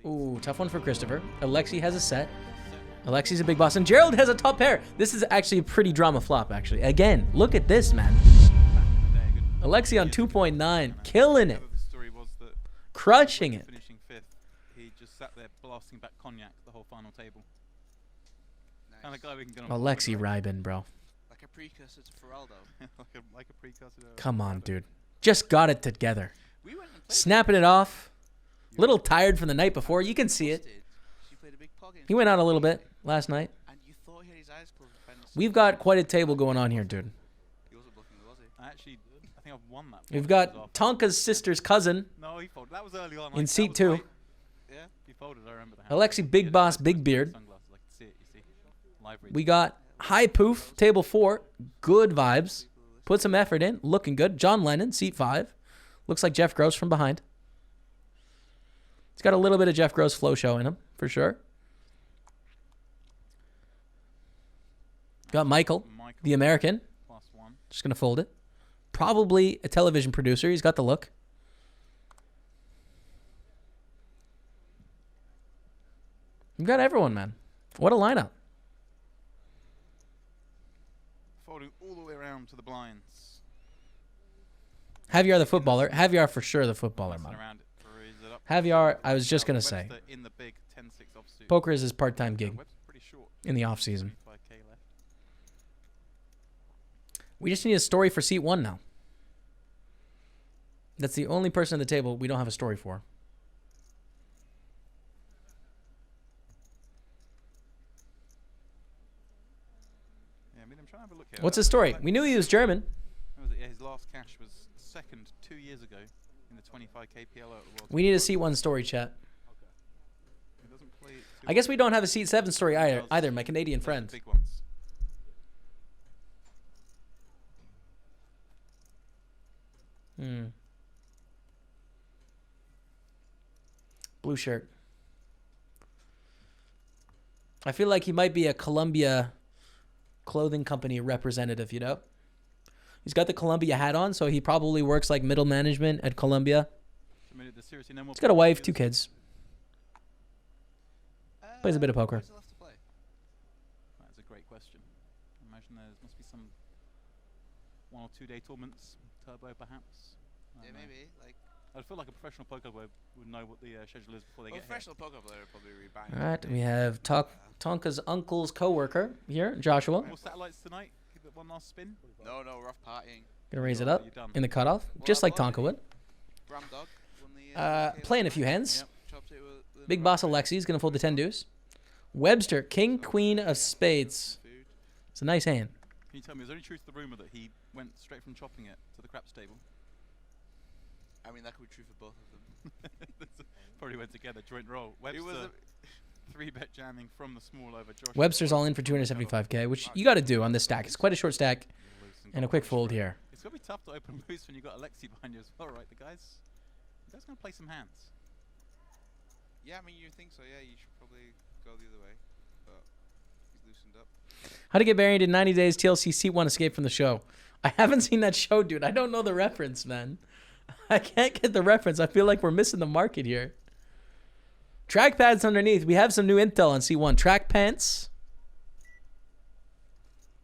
Ooh, tough one for Christopher. Alexi has a set. Alexi's a big boss. And Gerald has a top pair. This is actually a pretty drama flop, actually. Again, look at this, man. Alexi on 2.9. Killing it. Crushing it. Finishing fifth. He just sat there blasting back cognac the whole final table. Nice. Kind of guy we can get on Alexi Rybin, bro. Like a precursor to Feraldo. like a precursor to Come on, dude. Just got it together. Snapping it off. Little tired from the night before. You can see it. He went out a little bit last night. We've got quite a table going on here, dude. I think I've won that. We've got Tonka's sister's cousin. No, he folded. That was early on. In seat 2. Yeah, he folded. I remember that. Alexi, big boss, big beard. We got High Poof, table 4. Good vibes. Put some effort in. Looking good. John Lennon, seat 5. Looks like Jeff Gross from behind. He's got a little bit of Jeff Gross flow show in him, for sure. Got Michael, the American. +1. Just going to fold it. Probably a television producer. He's got the look. You've got everyone, man. What a lineup. Folding all the way around to the blinds. Javier the footballer. Javier for sure the footballer, man. Javier, I was just going to say. In the big 10-6 offsuit. Poker is his part-time gig in the off-season. We just need a story for seat 1 now. That's the only person at the table we don't have a story for. Yeah, I mean, I'm trying to have a look here. What's his story? We knew he was German. Yeah, his last cash was second 2 years ago in the 25k PLO at the World. We need a seat 1 story, chat. I guess we don't have a seat 7 story either, my Canadian friend. Big ones. Blue shirt. I feel like he might be a Columbia clothing company representative, you know? He's got the Columbia hat on, so he probably works like middle management at Columbia. He's got a wife, 2 kids. Plays a bit of poker. That's a great question. I imagine there must be some 1 or 2 day tournaments, turbo perhaps. Yeah, maybe. Like, I feel like a professional poker player would know what the schedule is before they get here. A professional poker player would probably be banging. All right, we have Tonka's uncle's co-worker here, Joshua. More satellites tonight. Give it one last spin. No, rough partying. Gonna raise it up in the cutoff, just like Tonka would. Playing a few hands. Big boss Alexi's gonna fold the 10 deuce. Webster, king, queen of spades. It's a nice hand. Can you tell me, is there any truth to the rumor that he went straight from chopping it to the craps table? I mean, that could be true for both of them. Probably went together, joint roll. Webster, 3-bet jamming from the small over Josh. Webster's all in for 275k, which you got to do on this stack. It's quite a short stack, and a quick fold here. It's gonna be tough to open loose when you got Alexi behind you as well, right? The guy's gonna play some hands. Yeah, I mean, you think so? Yeah, you should probably go the other way, but he's loosened up. How to get buried in 90 days TLC seat 1 escape from the show. I haven't seen that show, dude. I don't know the reference, man. I can't get the reference. I feel like we're missing the market here. Trackpads underneath. We have some new intel on C1. Track pants.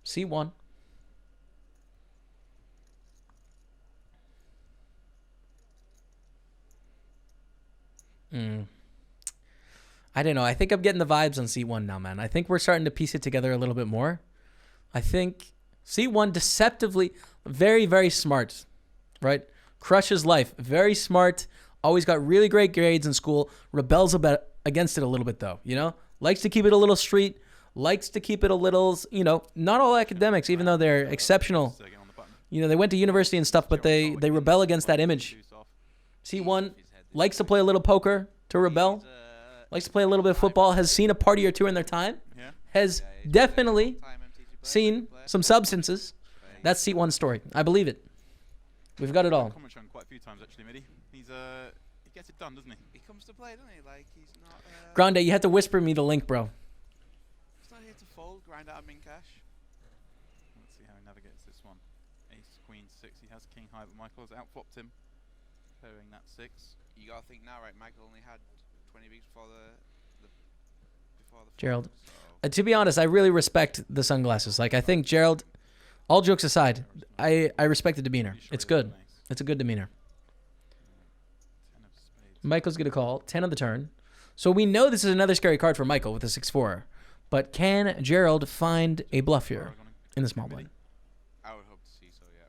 C1. I don't know. I think I'm getting the vibes on C1 now, man. I think we're starting to piece it together a little bit more. I think C1 deceptively very, very smart, right? Crushes life. Very smart. Always got really great grades in school. Rebels against it a little bit, though, you know? Likes to keep it a little street. Likes to keep it a little, you know, not all academics, even though they're exceptional. You know, they went to university and stuff, but they rebel against that image. C1 likes to play a little poker to rebel. Likes to play a little bit of football. Has seen a party or two in their time. Has definitely seen some substances. That's C1's story. I believe it. We've got it all. Quite a few times actually, Mitty. He gets it done, doesn't he? He comes to play, doesn't he? Like he's not. Grande, you have to whisper me the link, bro. He's not here to fold, grind out a min cash. Let's see how he navigates this one. Ace, queen, 6. He has king high, but Michael's outflopped him. Pairing that 6. You gotta think now, right? Michael only had 20 weeks before the Gerald. So To be honest, I really respect the sunglasses. Like, I think Gerald, all jokes aside, I respect the demeanor. Pretty sure It's he good. was nice. It's a good demeanor. 10 of spades. Michael's going to call 10 of the turn. So we know this is another scary card for Michael with a 6-4. But can Gerald find a bluff here Five on him. in the small blind? I would hope to see so. Yeah.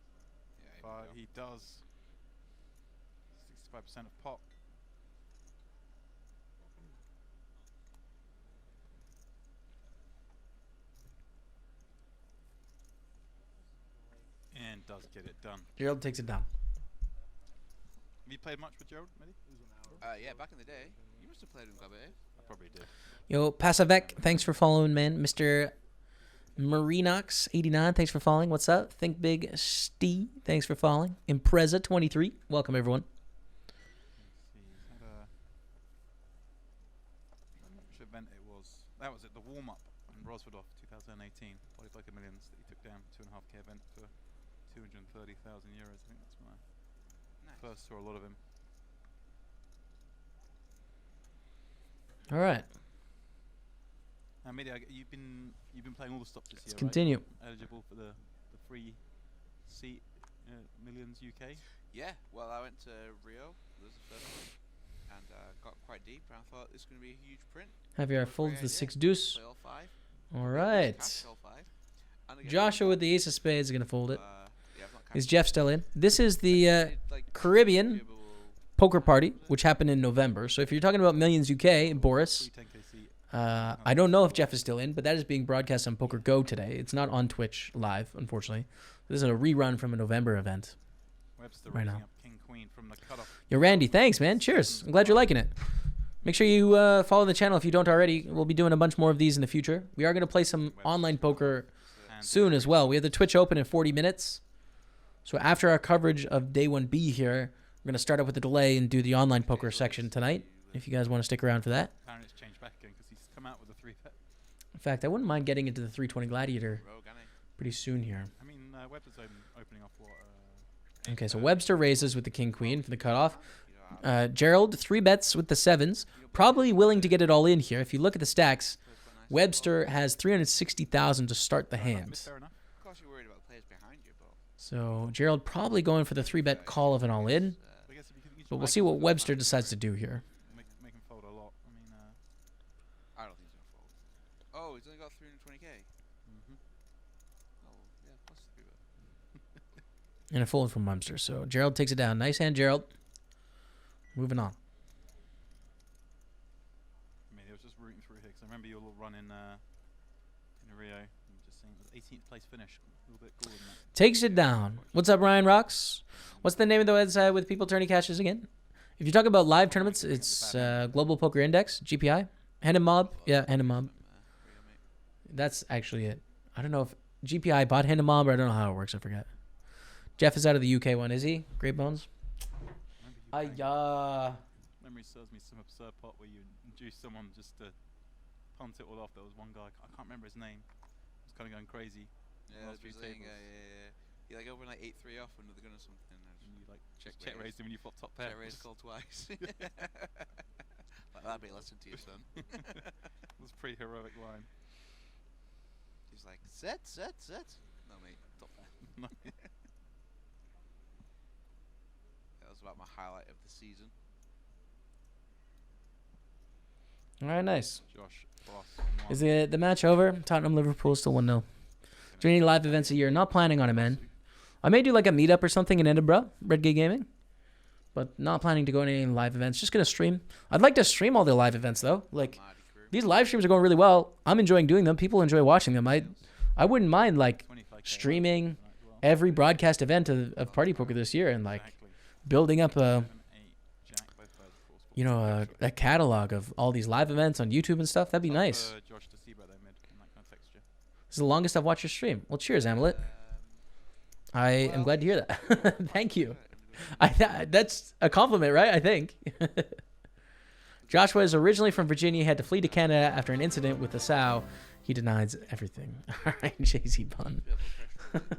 Yeah. Five, he does. 65% of pot. And does get it done. Gerald takes it down. Have you played much with Gerald, maybe? Yeah. Back in the day, you must have played him, Gabby. I probably did. Yo, Pasavek, thanks for following, man. Mr. Marinox89, thanks for following. What's up? Think Big Steve, thanks for following. Impreza23, welcome, everyone. Let's see. Had a which event it was? That was at the warm-up in Rosvedov 2018. Polypoker Millions that he took down 2.5K event for 230,000 euros. I think that's when I first saw a lot of him. All right, Mehdi, you've been playing all the stops this let's year, continue. right? Eligible for the free seat Millions UK. Yeah. Well, I went to Rio. That was the first one, and got quite deep. And I thought this was going to be a huge print. Javier Great folds the idea. 6 deuce. Play all 5. All Cash, right. all 5. And I get Joshua one with the ace of spades is going to fold it. yeah, I've not Is cashed Jeff it. still in? This is the I did, like, Caribbean doable- poker party, which happened in November. So if you're talking about Millions UK, Boris, Free 10K seat. I don't know if Jeff is still in, but that is being broadcast on Poker Go today. It's not on Twitch live, unfortunately. This is a rerun from a November event. Webster right raising now. up King Queen from the cutoff. Yo, Randy, thanks, man. Cheers. I'm glad you're liking it. Make sure you follow the channel if you don't already. We'll be doing a bunch more of these in the future. We are going to play some online poker And soon as well. We have the Twitch open in 40 minutes. So after our coverage of day 1B here, we're going to start up with a delay and do the online poker section tonight, if you guys want to stick around for that. apparently it's changed back again because he's come out with a 3-bet. In fact, I wouldn't mind getting into the 320 Gladiator Rogue, ain't pretty soon here. I mean, Webster's opening off what? Okay, so Webster raises with the King Queen for the cutoff. he? You know, Gerald, 3 bets with the 7s. Probably willing to get it all in here. If you look at the stacks, plays quite nice. Webster has 360,000 to start the hand. Fair enough. Of course, you're worried about the players behind you, but So Gerald probably going for the 3-bet call of an all in. I guess if you could use But we'll your see what aces, Webster decides to do here. Make him fold a lot. I mean, I don't think he's gonna fold. Oh, he's only got 320k. mhm. Oh, yeah, plus 3 bet. And a fold from Webster. So Gerald takes it down. Nice hand, Gerald. Moving on. I mean, he was just rooting through here 'cause I remember your little run in Rio. And just saying it was 18th place finish. A little bit cooler than that. Takes it down. What's up, Ryan Rocks? What's the name of the website with people turning cashes again? If you're talking about live tournaments, it's Global Poker Index, GPI. Hand and Mob. Yeah, Hand and Mob. Rio, mate. That's actually it. I don't know if GPI bought Hand and Mob, or I don't know how it works. I forget. Jeff is out of the UK one, is he? Great Bones? Remember you playing- Yeah. Memory serves me some absurd pot where you induced someone just to punt it all off. There was one guy, I can't remember his name. He was kind of going crazy. Yeah, last the few Brazilian guy, tables. yeah. He like opened like 8-3 off under the gun or something. And And you like Check check raised. raised him when you flop top pair. check raise call twice. Like, that'd be a lesson to your son. It was a pretty heroic line. He's like, set. No, mate, top pair. No. That was about my highlight of the season. All right, nice. Josh, boss. Is the match over? Tottenham Liverpool still 1-0. Is there any live events a year? Not planning on it, man. I may do like a meetup or something in Edinburgh, Red Gate Gaming, but not planning to go to any live events. Just gonna stream. I'd like to stream all the live events though. Like Marty crew. these live streams are going really well. I'm enjoying doing them. People enjoy watching them. I wouldn't mind like 25K streaming as well. every broadcast event of Party Poker this year and like Exactly. building up a 7, 8, Jack, both players, of course, a catalog of all these live events on YouTube and stuff. That'd be nice. Josh to see about that mid and that kind of texture. This is the longest I've watched your stream. Well, cheers, Amulet. I am well, glad to hear that. Thank you. That's a compliment, right? I think. Joshua is originally from Virginia. He had to flee to Canada after an incident with the sow. He denies everything. All right, Jay-Z pun. Bit of a pressure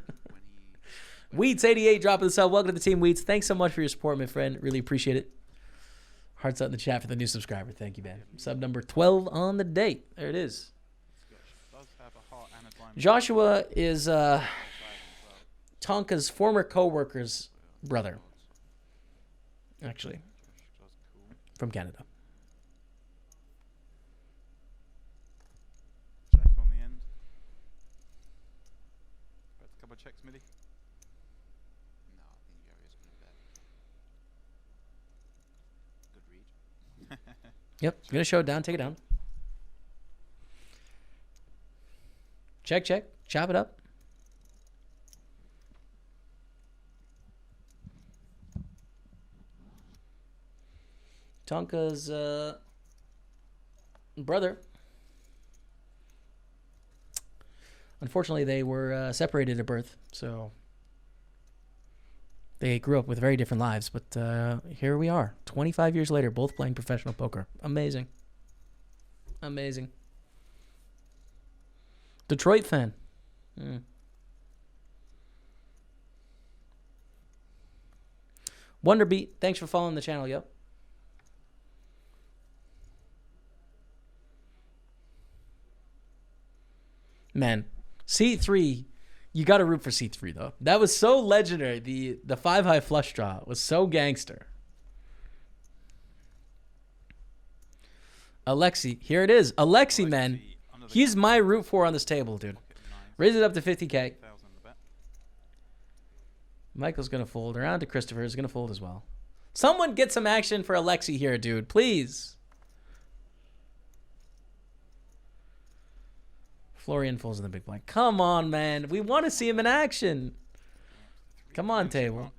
when he Wheats88 dropping the sub. Welcome to the team, Wheats. Thanks so much for your support, my friend. Really appreciate it. Hearts out in the chat for the new subscriber. Thank you, man. Sub number 12 on the date. There it is. Does have a heart and a diamond. Joshua is Well. Tonka's former co-worker's brother, actually, Josh does cool. from Canada. Jack on the end. Bet a couple of checks, Millie. No, I think Jerry's going to bet. Good read. Yep, gonna show it down. Take it down. Check, check. Chop it up. Tonka's brother. Unfortunately, they were separated at birth, so they grew up with very different lives. But here we are, 25 years later, both playing professional poker. Amazing. Amazing. Detroit fan. Wonderbeat, thanks for following the channel, yo. Man, C3, you got to root for C3 though. That was so legendary. The 5-high flush draw was so gangster. Alexi, here it is. Alexi, man. He's my root for on this table, dude. Raise it up to 50K. Michael's going to fold. Around to Christopher is going to fold as well. Someone get some action for Alexi here, dude. Please. Florian folds in the big blind. Come on, man. We want to see him in action. Come on, table.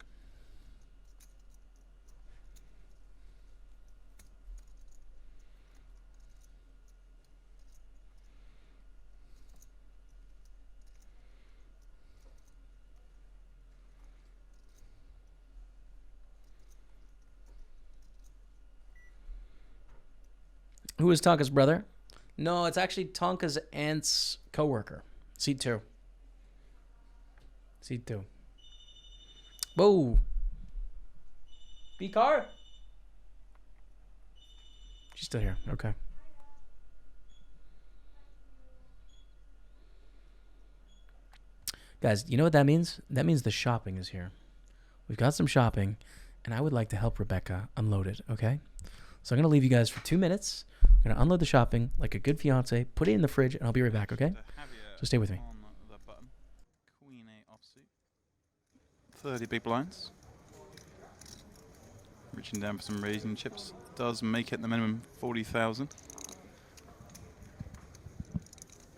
Who is Tonka's brother? No, it's actually Tonka's aunt's co-worker. Seat 2. Seat 2. Whoa. B-car? She's still here. Okay. Guys, you know what that means? That means the shopping is here. We've got some shopping, and I would like to help Rebecca unload it, okay? So I'm going to leave you guys for 2 minutes. I'm going to unload the shopping like a good fiance, put it in the fridge, and I'll be right back, okay? So stay with me. On the button. Queen 8 offsuit. 30 big blinds. Reaching down for some raising chips. Does make it the minimum 40,000.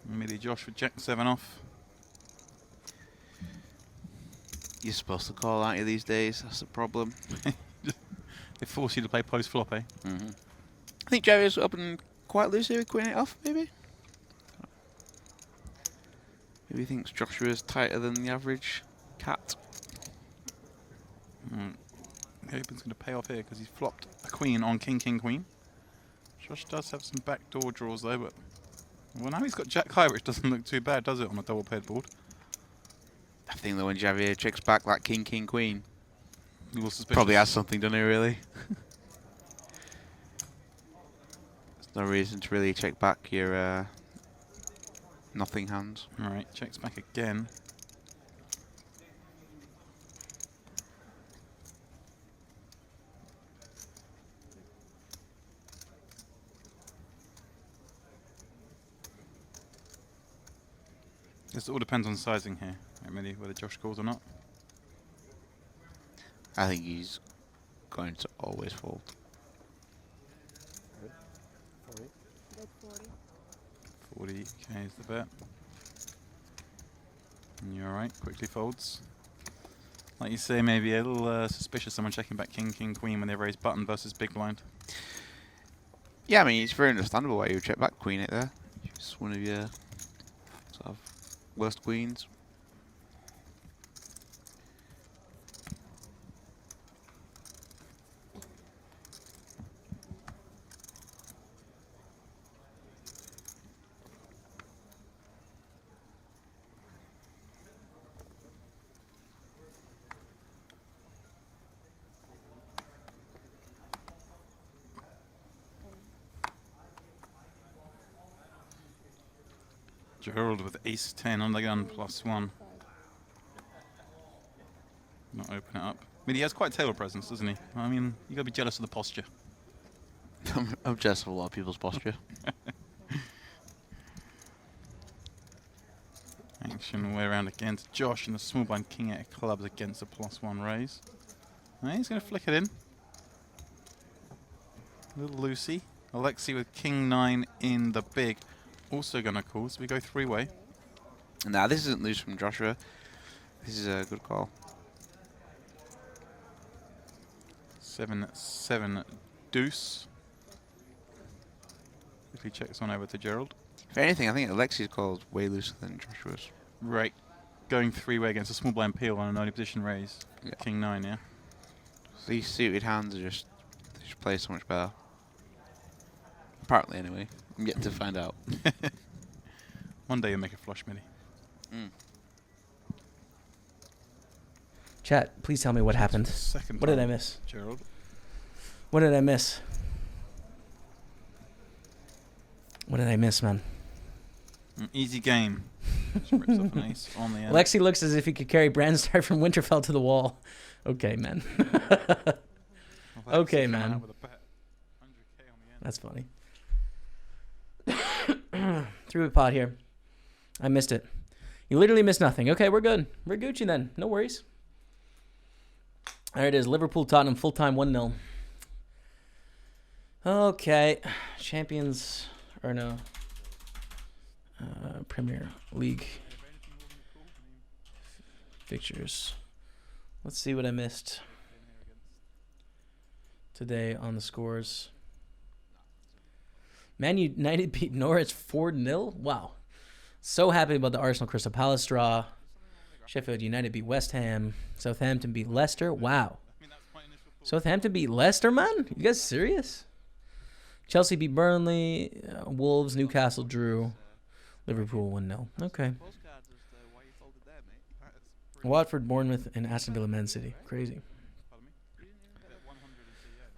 Millie Josh with Jack 7 off. You're supposed to call, aren't you, these days? That's the problem. They force you to play post flop, eh? Mm-hmm. I think Jerry's opened quite loose here with Queen 8 off, maybe? Maybe he thinks Joshua's tighter than the average cat. The open's going to pay off here because he's flopped a queen on king, king, queen. Josh does have some backdoor draws though, but well, now he's got Jack high, which doesn't look too bad, does it, on a double paired board? I think that when Javier checks back like king, king, queen, A little suspicious. probably has something done here, really. There's no reason to really check back your nothing hands. Alright, checks back again. This all depends on sizing here, right, Millie, whether Josh calls or not. I think he's going to always fold. 40k is the bet. And you're alright, quickly folds. Like you say, maybe a little suspicious someone checking back king, king, queen when they raise button versus big blind. Yeah, I mean, it's very understandable why you would check back Queen 8 there. It's one of your sort of worst queens. Gerald with ace 10 on the gun, +1. Not open it up. I mean, he has quite table presence, doesn't he? I mean, you gotta be jealous of the posture. I'm jealous of a lot of people's posture. Action way around again to Josh and the small blind king 8 of clubs against a +1 raise. Right, he's going to flick it in. Little Lucy. Alexi with king 9 in the big. Also going to call, so we go 3-way. Nah, this isn't loose from Joshua. This is a good call. 7-7 deuce. If he checks on over to Gerald. If anything, I think Alexi's called way looser than Joshua's. Right. Going 3-way against a small blind peel on an early position raise. Yeah. King 9, yeah? These suited hands are just, they just play so much better. Apparently, anyway. I'm yet to find out. One day you'll make a flush, Millie. Chat, please tell me what happened. Second What did I time, miss? Gerald. What did I miss? What did I miss, man? Easy game. Just rips off an ace on the end. Lexi looks as if he could carry Brandstar from Winterfell to the wall. Okay, man. Okay, Alexi coming man. out with a bet. 100K on the end. That's funny. Threw a pot here. I missed it. You literally missed nothing. Okay, we're good. We're Gucci then. No worries. There it is. Liverpool Tottenham full time 1-0. Okay. Champions or no. Premier League fixtures. Let's see what I missed today on the scores. Man United beat Norwich 4-0. Wow. So happy about the Arsenal Crystal Palace draw. Sheffield United beat West Ham. Southampton beat Leicester. Wow. Southampton beat Leicester, man? You guys serious? Chelsea beat Burnley. Wolves, Newcastle drew. Liverpool 1-0. Okay. Watford, Bournemouth, and Aston Villa, Man City. Crazy.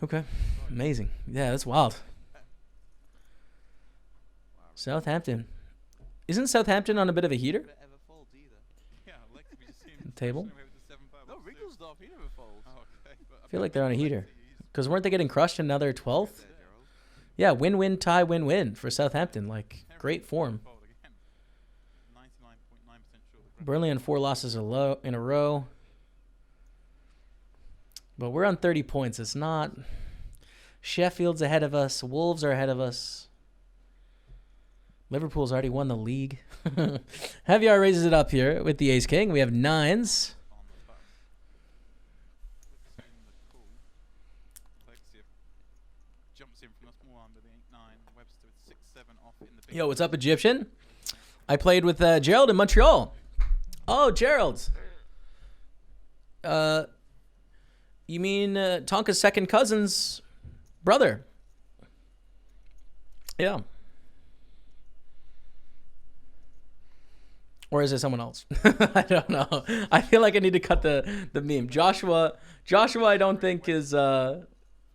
Okay. Amazing. Yeah, that's wild. Southampton. Isn't Southampton on a bit of a heater? Table? I feel like they're on a heater. Because weren't they getting crushed in another 12th? Yeah, win-win, tie, win-win for Southampton. Like, great form. Burnley on 4 losses in a row. But we're on 30 points. It's not... Sheffield's ahead of us. Wolves are ahead of us. Liverpool's already won the league. Javier raises it up here with the ace-king. We have 9s. Yo, what's up, Egyptian? I played with Gerald in Montreal. Oh, Gerald. You mean Tonka's second cousin's brother? Yeah. Or is it someone else? I don't know. I feel like I need to cut the meme. Joshua, I don't think is... the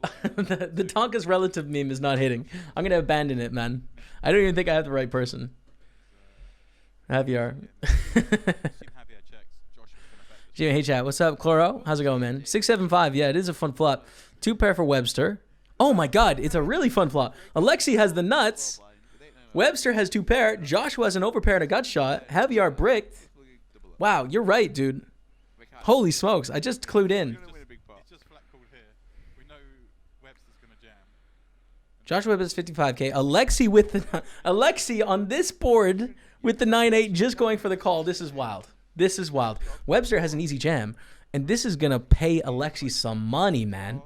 Tonka's relative meme is not hitting. I'm going to abandon it, man. I don't even think I have the right person. Javier. Hey, chat. What's up, Chloro? How's it going, man? 675. Yeah, it is a fun flop. 2 pair for Webster. Oh, my God. It's a really fun flop. Alexi has the nuts. Webster has 2 pair. Joshua has an overpair and a gut shot. Javier bricked. Wow, you're right, dude. Holy smokes. I just clued in. Joshua has 55K. Alexi on this board with the 9-8 just going for the call. This is wild. This is wild. Webster has an easy jam, and this is going to pay Alexi some money, man.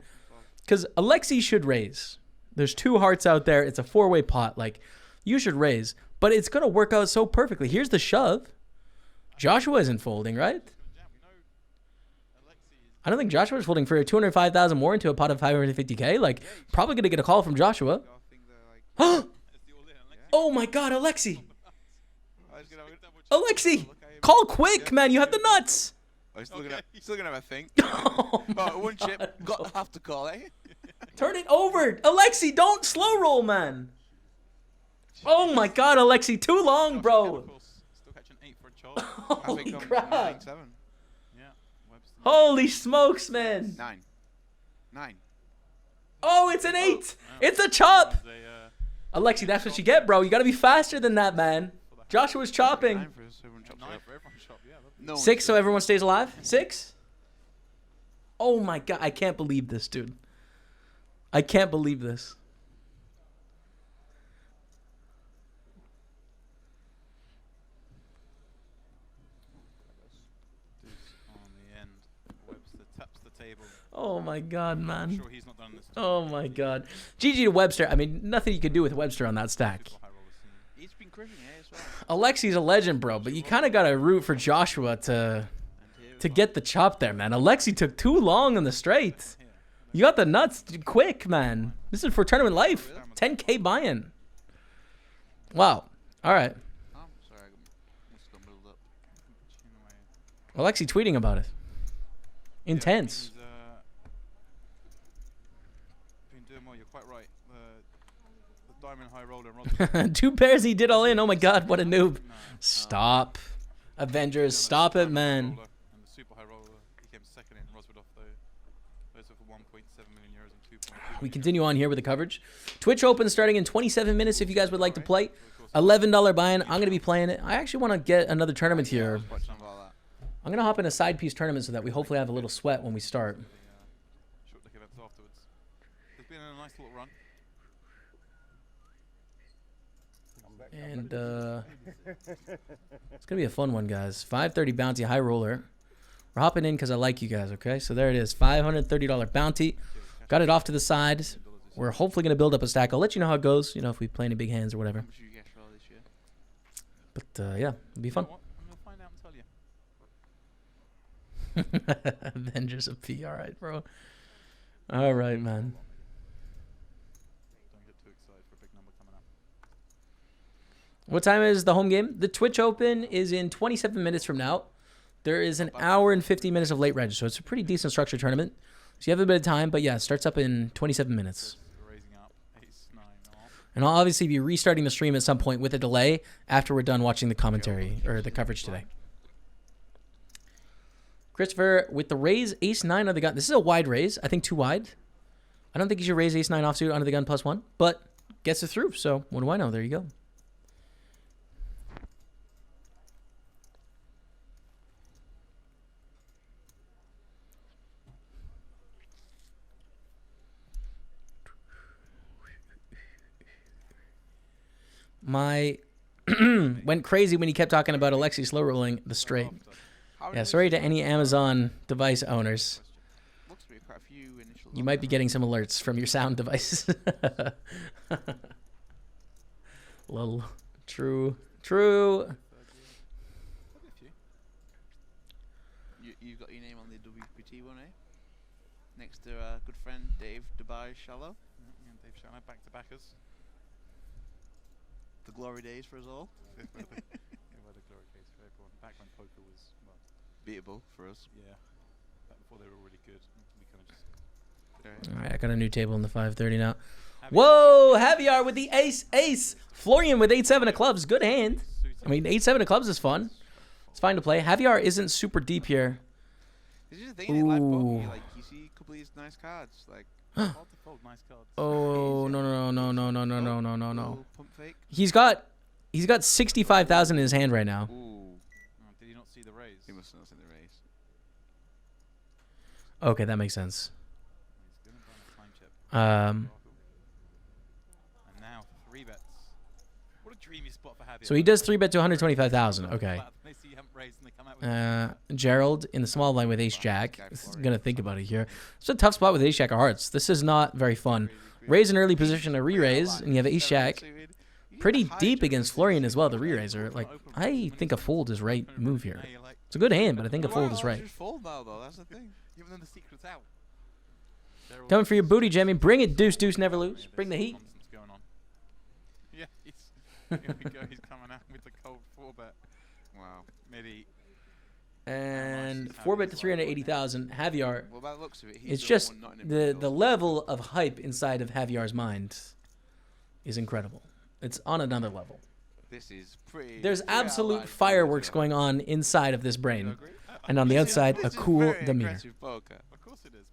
Because Alexi should raise. There's 2 hearts out there. It's a 4-way pot. Like, you should raise. But it's going to work out so perfectly. Here's the shove. Joshua isn't folding, right? I don't think Joshua's folding for 205,000 more into a pot of 550K. Like, probably going to get a call from Joshua. Oh, my God, Alexi. Alexi, call quick, man. You have the nuts. Oh, he's still gonna have a think. Oh, One chip. Got have to call, eh? turn it over. Alexi, don't slow roll, man. Oh my God, Alexi, too long, bro. Still catching 8 for a chop. Holy crap. 9-7. Yeah. Webster. Holy smokes, man. 9. 9. Oh, it's an 8. Wow. It's a chop. There's a, Alexi, that's what you get, bro. You got to be faster than that, man. Joshua's chopping. 9 for us, everyone chops 9 up. for everyone's chop. Yeah. No one 6 so should. everyone stays alive? 6? Oh my God, I can't believe this, dude. I can't believe this. Deuce on the end. Webster taps the table. Oh my God, I'm man. sure he's not done this. Oh my God. GG to Webster. I mean, nothing you could do with Webster on that stack. Super high roller scene. He's been crushing it as well. Alexi's a legend, bro, but you kind of got to root for Joshua to get the chop there, man. Alexi took too long on the straight. You got the nuts quick, man. This is for tournament life. 10K buy-in. Wow. All right. Oh, sorry, I must have gone build up. Alexi tweeting about it. Intense. He's been doing well. You're quite right. The diamond high roller and Roswell. 2 pairs he did all in. Oh my God, what a noob. Stop. Avengers, stop it, man. And the super high roller, he came second in Roswell though. Those are for 1.7 million euros and 2.2. We continue on here with the coverage. Twitch Open starting in 27 minutes if you guys would like to play. $11 buy-in. I'm going to be playing it. I actually want to get another tournament here. Watching all that. I'm going to hop in a side piece tournament so that we hopefully have a little sweat when we start. Short look events afterwards. It's been a nice little run. And it's going to be a fun one, guys. 530 bounty high roller. We're hopping in because I like you guys, okay? So there it is. $530 bounty. Got it off to the side. We're hopefully going to build up a stack. I'll let you know how it goes, you know, if we play any big hands or whatever. How much did you get for all this year? But, yeah, it'll be fun. You know what? I'm going to find out and tell you. Avengers of P. All right, bro. All right, man. Don't get too excited for a big number coming up. What time is the home game? The Twitch Open is in 27 minutes from now. There is an hour and 50 minutes of late reg, so it's a pretty decent structured tournament. So you have a bit of time, but yeah, it starts up in 27 minutes. Raising up. Ace 9 off. And I'll obviously be restarting the stream at some point with a delay after we're done watching the commentary or the coverage today. Christopher with the raise ace 9 under the gun. This is a wide raise. I think too wide. I don't think you should raise ace 9 offsuit under the gun +1, but gets it through. So what do I know? There you go. My went crazy when he kept talking about Alexi slow rolling the straight. Yeah, sorry to any Amazon device owners. Looks to be quite a few initial. You might be getting some alerts from your sound device. Lol. True. True. You've got your name on the WPT one, eh? Next to good friend Dave Dubai Shallow. Yeah, Dave Shannon back to backers. The glory days for us all. Yeah, well, the glory days for everyone. Back when poker was, well, Beatable for us. yeah. Back before they were really good. We kind of just. All right, I got a new table in the 530 now. Javier Whoa, Javier with the ace. Florian with 8-7 of clubs. Good hand. I mean, 8-7 of clubs is fun. It's fine to play. Javier isn't super deep here. This is the thing in live poker, Ooh. like you see a couple of these nice cards, like hard to fold nice cards. Oh, no. pump fake. He's got 65,000 in his hand right now. Ooh, Oh, did you not see the raise? he must not have seen the raise. Okay, that makes sense. He's gonna run a time chip. Um, And now 3 bets. What a dreamy spot for Javier. so he does 3-bet to 125,000. Okay. They see you haven't raised and they come out with Gerald in the small line with ace jack. Gonna think about it here. It's a tough spot with ace jack of hearts. This is not very fun. Raise an early position to re-raise, and you have ace jack. Pretty deep against Florian as well, the re-raiser. Like, I think a fold is right move here. Now you're like, It's a good hand, but I think a fold is right. Just fold now, though. That's the thing. even though the secret's out. They're all Coming for your booty, Jimmy. Bring it, deuce, deuce, never lose. Bring the heat. Nonsense going on. Yeah, here we go. He's coming out with the cold 4-bet. Wow. Midi. And 4-bet to 380,000. Javier. Well, by the looks of it, he's It's the just one not in the level of hype inside of Javier's mind is incredible. It's on another level. This is pretty. There's pretty absolute outlandish fireworks poker. going on inside of this You brain, agree? and on the This is- outside, this a is cool very demeanor. aggressive poker. Of course it is.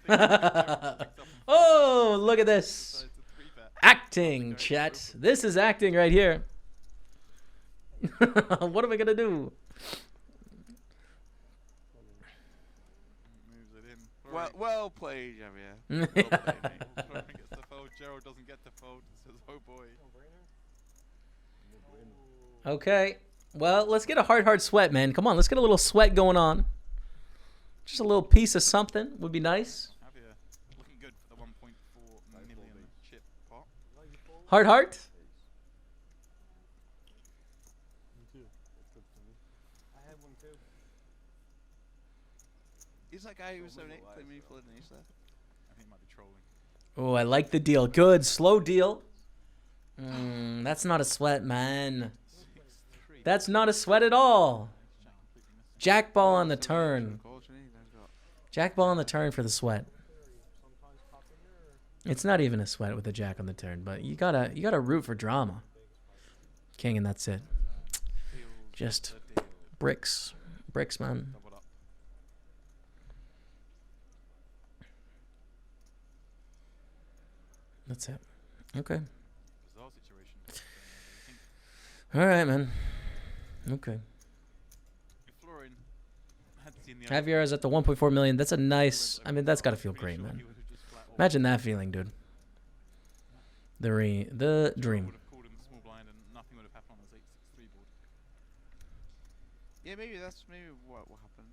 But I think Oh, look at this. decided to three-bet. Acting, chat. This is acting right here. What am I gonna do? Moves it in. Well played, Javier. Yeah. Well played, mate. Florian gets to fold. Gerald doesn't get to fold. Says, oh boy. Okay. Well, let's get a hard sweat, man. Come on, let's get a little sweat going on. Just a little piece of something would be nice. Javier looking good for the 1.4 million chip pot. Hard. He's that guy who was 7-8 playing me for the ace there. I think he might be trolling. Oh, I like the deal. Good. Slow deal. That's not a sweat, man. 6-3. That's not a sweat at all. Jack completely missing. Jack ball on the turn. Calls, you know, they've got- Jack ball on the turn for the sweat. It's not even a sweat with a jack on the turn, but you gotta root for drama. King, and that's it. Feels Just the deal. bricks, man. Doubled up. That's it. Okay. Bizarre situation. You think All right, man. Okay. if Florian had seen the Javier is at the 1.4 million. That's a nice. I mean, that's gotta feel great, man. Imagine that feeling, dude. The dream. Would have called in the small blind and nothing would have happened on his 8-6-3 board. Yeah, maybe that's what happened.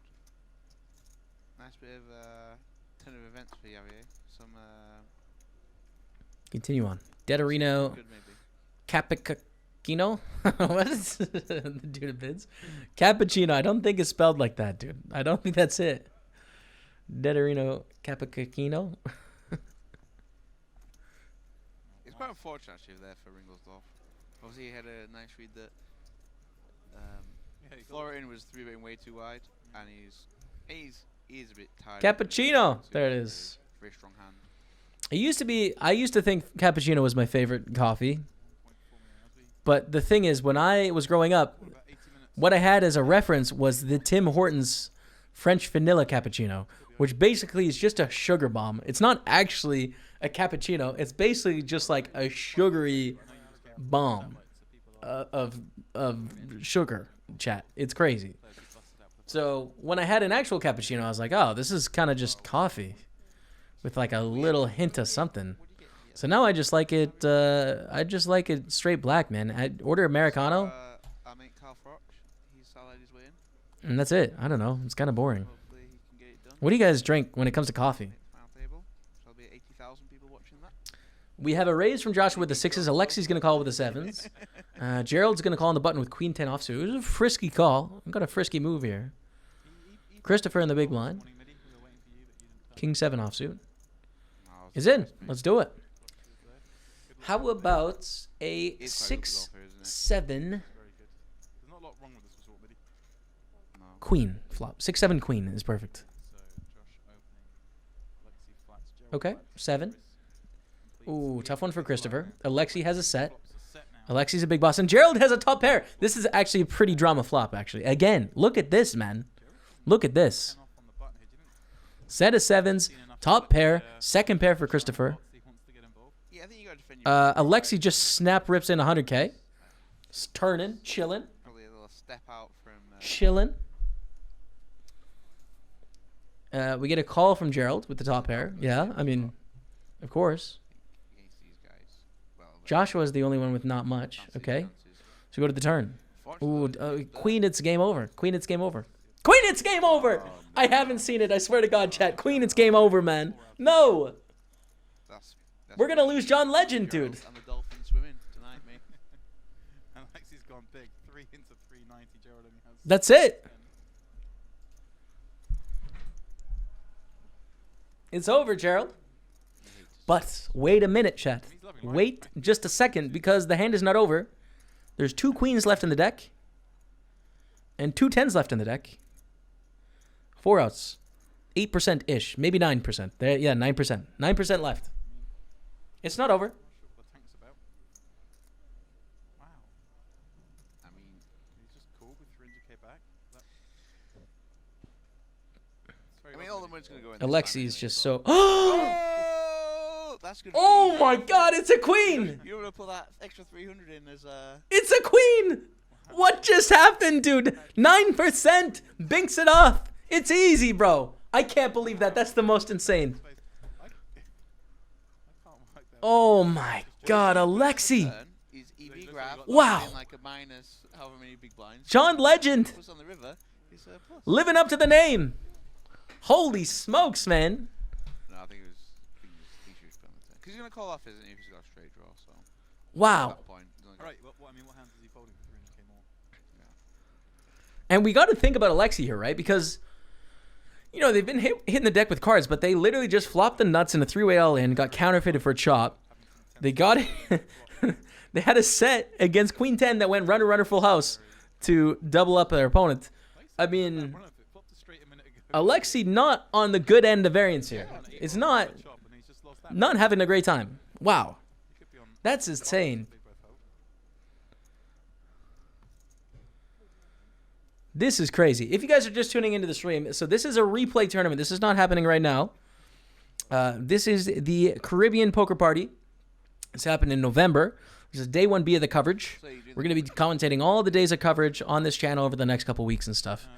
Nice bit of turn of events for Javier. Some Continue on. Deterino good maybe. Cappuccino. What is the dude of bids? Cappuccino. I don't think it's spelled like that, dude. I don't think that's it. Deterino Cappuccino. It's quite unfortunate actually there for Ringelsdorf. Obviously he had a nice read that Yeah, he got Florian was 3-betting way too wide, and he's a bit tired. Cappuccino. There it is. Very strong hand. I used to think cappuccino was my favorite coffee. 1.4 million as we But the thing is, when I was growing up, about 80 minutes. what I had as a reference was the Tim Hortons French vanilla cappuccino, which basically is just a sugar bomb. It's not actually a cappuccino. It's basically just like a sugary bomb of sugar. Chat. It's crazy. So when I had an actual cappuccino, I was like, oh, this is kind of just coffee with like a little hint of something. So now I just like it. I just like it straight black, man. I order Americano, Our mate Carl Froch, he's salad his way in. and that's it. I don't know. It's kind of boring. Hopefully he can get it done. What do you guys drink when it comes to coffee? Final table. So there'll be 80,000 people watching that. We have a raise from Joshua with the sixes. Alexi's going to call with the sevens. Gerald's going to call on the button with queen 10 offsuit. It was a frisky call. I've got a frisky move here. Christopher in the big blind. King 7 offsuit. Is in. Let's do it. How about a It's quite good 6 golfer, isn't it? 7 Very good. There's not a lot wrong with this resort, Midi. No. queen flop? 6-7 queen is perfect. So Josh opening. Lexi flats. Gerald Okay, flats, 7. Chris completes Ooh, tough one for big Christopher. blind. Alexi has a set. Flops a set now. Alexi's a big boss. And Gerald has a top pair. This is actually a pretty drama flop, actually. Again, look at this, man. Look at this. 10 off on the button here. Didn't Set of sevens, seen enough top of pair, the, second pair for Christopher. box. He wants to get involved. Yeah, I think you got to defend your Alexi just snap rips in 100K. Turning, chilling, probably a little step out from chilling. We get a call from Gerald with the top pair. Yeah, I mean, of course. against these guys. Well, Joshua's the only one with not much. Okay, so go to the turn. Ooh, Queen, it's game over. Queen, it's game over. Queen, it's game over. I haven't seen it. I swear to God, chat. Queen, it's game over, man. No, That's we're gonna lose John Legend, dude. And the Dolphins swimming tonight, mate. And Lexi's gone big. 3 into 390. Gerald only has. That's it. 10. It's over, Gerald. But wait a minute, chat. He's loving life. Wait just a second, because the hand is not over. There's 2 queens left in the deck. And 2 tens left in the deck. 4 outs. 8%-ish. Maybe 9%. There, yeah, 9%. 9% left. It's not over. Not sure what the tank's about. 400k back. I mean, all the money's gonna go in. Alexi's just so. Oh, that's good. Oh my God! It's a queen. You're gonna put that extra 300 in as It's a queen. What just happened, dude? 9% binks it off. It's easy, bro. I can't believe that. That's the most insane. Oh my God, Alexi. Is EV grab. Wow. Like a minus however many big blinds. John Legend. Plus on the river is plus. Living up to the name. Holy smokes, man. No, I think it was. Because he's gonna call off, isn't he? If he's got a straight draw. So. Wow. At that point, he's only got- Alright, I mean, what hands is he folding for 300k more? And we got to think about Alexi here, right? Because, you know, they've been hitting the deck with cards, but they literally just flopped the nuts in a three-way all-in, got counterfeited for a chop. They got it. They had a set against Queen 10 that went runner, runner, full house to double up their opponent. I mean, Alexi not on the good end of variance here. It's not having a great time. Wow. That's insane. This is crazy. If you guys are just tuning into the stream, so this is a replay tournament. This is not happening right now. This is the Caribbean Poker Party. It's happened in November. This is day 1B of the coverage. We're going to be commentating all the days of coverage on this channel over the next couple weeks and stuff.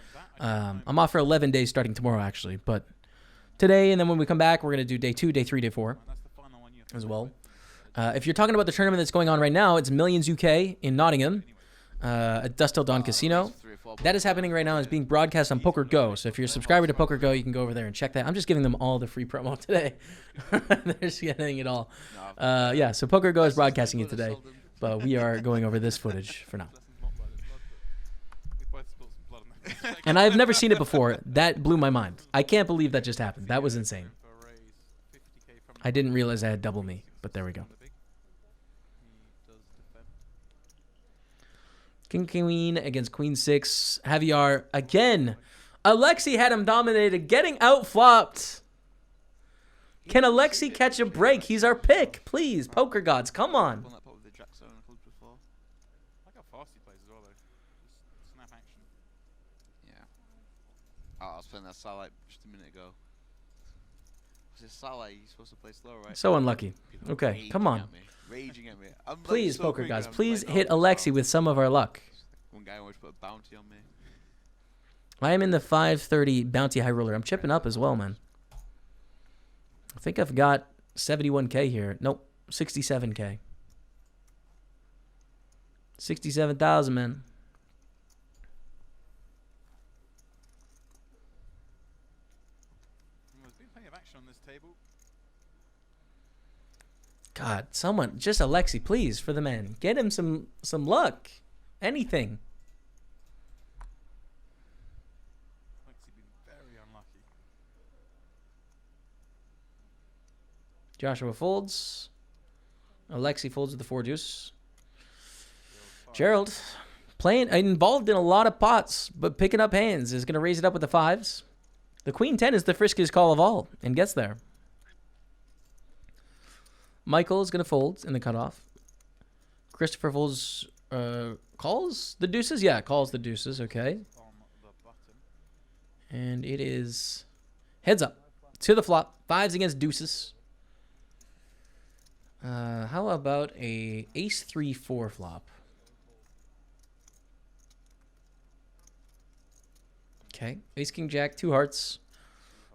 I'm off for 11 days starting tomorrow, actually. But today, and then when we come back, we're going to do day 2, day 3, day 4 as well. If you're talking about the tournament that's going on right now, it's Millions UK in Nottingham at Dust Till Dawn Casino. That is happening right now. It's being broadcast on Poker Go. So if you're a subscriber to Poker Go, you can go over there and check that. I'm just giving them all the free promo today. They're just getting it all. Yeah, so Poker Go is broadcasting it today. But we are going over this footage for now. And I've never seen it before. That blew my mind. I can't believe that just happened. That was insane. I didn't realize I had double me, but there we go. King Queen against Queen 6. Javier again. Alexi had him dominated, getting outflopped. Can Alexi catch a break? He's our pick. Please, poker gods, come on. I like how fast he plays as well, though. Just snap action. Yeah. Oh, I was playing that Starlight just a minute ago. Was it Starlight? You're supposed to play slow, right? So unlucky. Okay, come on. Raging at me. I'm Please, so poker quick gods, and I'm please like, hit no, Alexi with some of our luck. One guy always put a bounty on me. I am in the 530 bounty high roller. I'm chipping up as well, man. I think I've got 71K here. Nope, 67K. 67,000, man. There's been plenty of action on this table. God, someone, just Alexi, please, for the man. Get him some luck. Anything. Alexi been very unlucky. Joshua folds. Alexi folds with the 4 deuce. Gerald playing involved in a lot of pots, but picking up hands is going to raise it up with the 5s. The Queen 10 is the friskiest call of all and gets there. Michael is going to fold in the cutoff. Christopher folds, calls the deuces? Yeah, calls the deuces, okay. On the button. And it is heads up to the flop. 5s against deuces. How about a ace 3-4 flop? Okay, ace king jack, 2 hearts.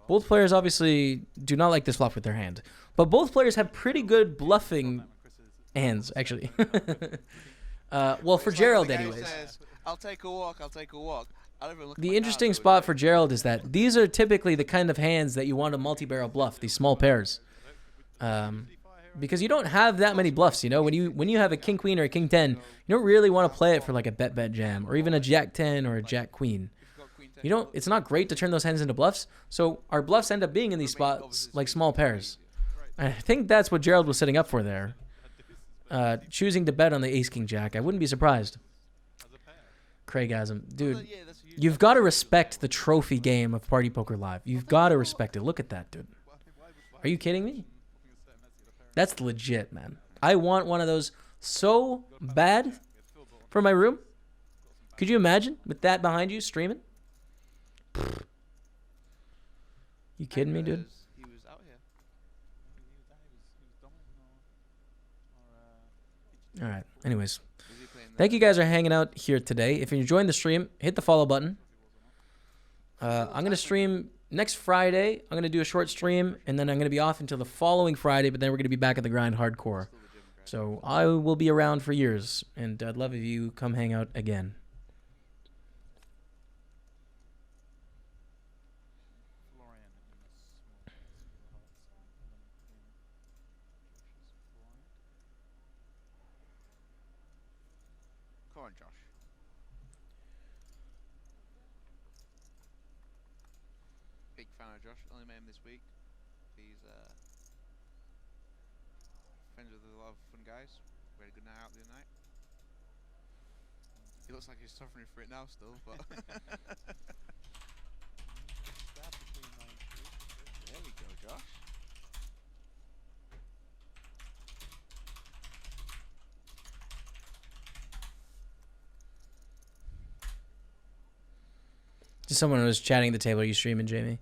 Both players obviously do not like this flop with their hand, but both players have pretty good bluffing hands, actually. Well, for Gerald, anyways. I'll take a walk. I'll take a walk. The interesting spot for Gerald is that these are typically the kind of hands that you want to multi-barrel bluff, these small pairs. Because you don't have that many bluffs, you know. When you have a king queen or a king 10, you don't really want to play it for like a bet jam or even a jack 10 or a jack queen. You don't. It's not great to turn those hands into bluffs. So our bluffs end up being in these spots like small pairs. I think that's what Gerald was setting up for there. Choosing to bet on the ace king jack. I wouldn't be surprised. Craigasm, dude. You've got to respect the trophy game of Party Poker Live. You've got to respect it. Look at that, dude. Are you kidding me? That's legit, man. I want one of those so bad for my room. Could you imagine with that behind you streaming? You kidding me, dude? He was out here. He was dominant or All right. Anyways, Was he playing thank you guys for hanging out here today. If you're enjoying the stream, hit the follow button. I'm gonna stream next Friday. I'm gonna do a short stream, and then I'm gonna be off until the following Friday. But then we're gonna be back at the grind hardcore. Still the gym crowd. So I will be around for years, and I'd love if you come hang out again. Florian in a small Come on, Josh. Big fan of Josh. Only met him this week. He's friends with a lot of fun guys. We had a good night out the other night. He looks like he's suffering for it now still, but there we go, Josh. Just someone who was chatting at the table. Are you streaming, Jamie?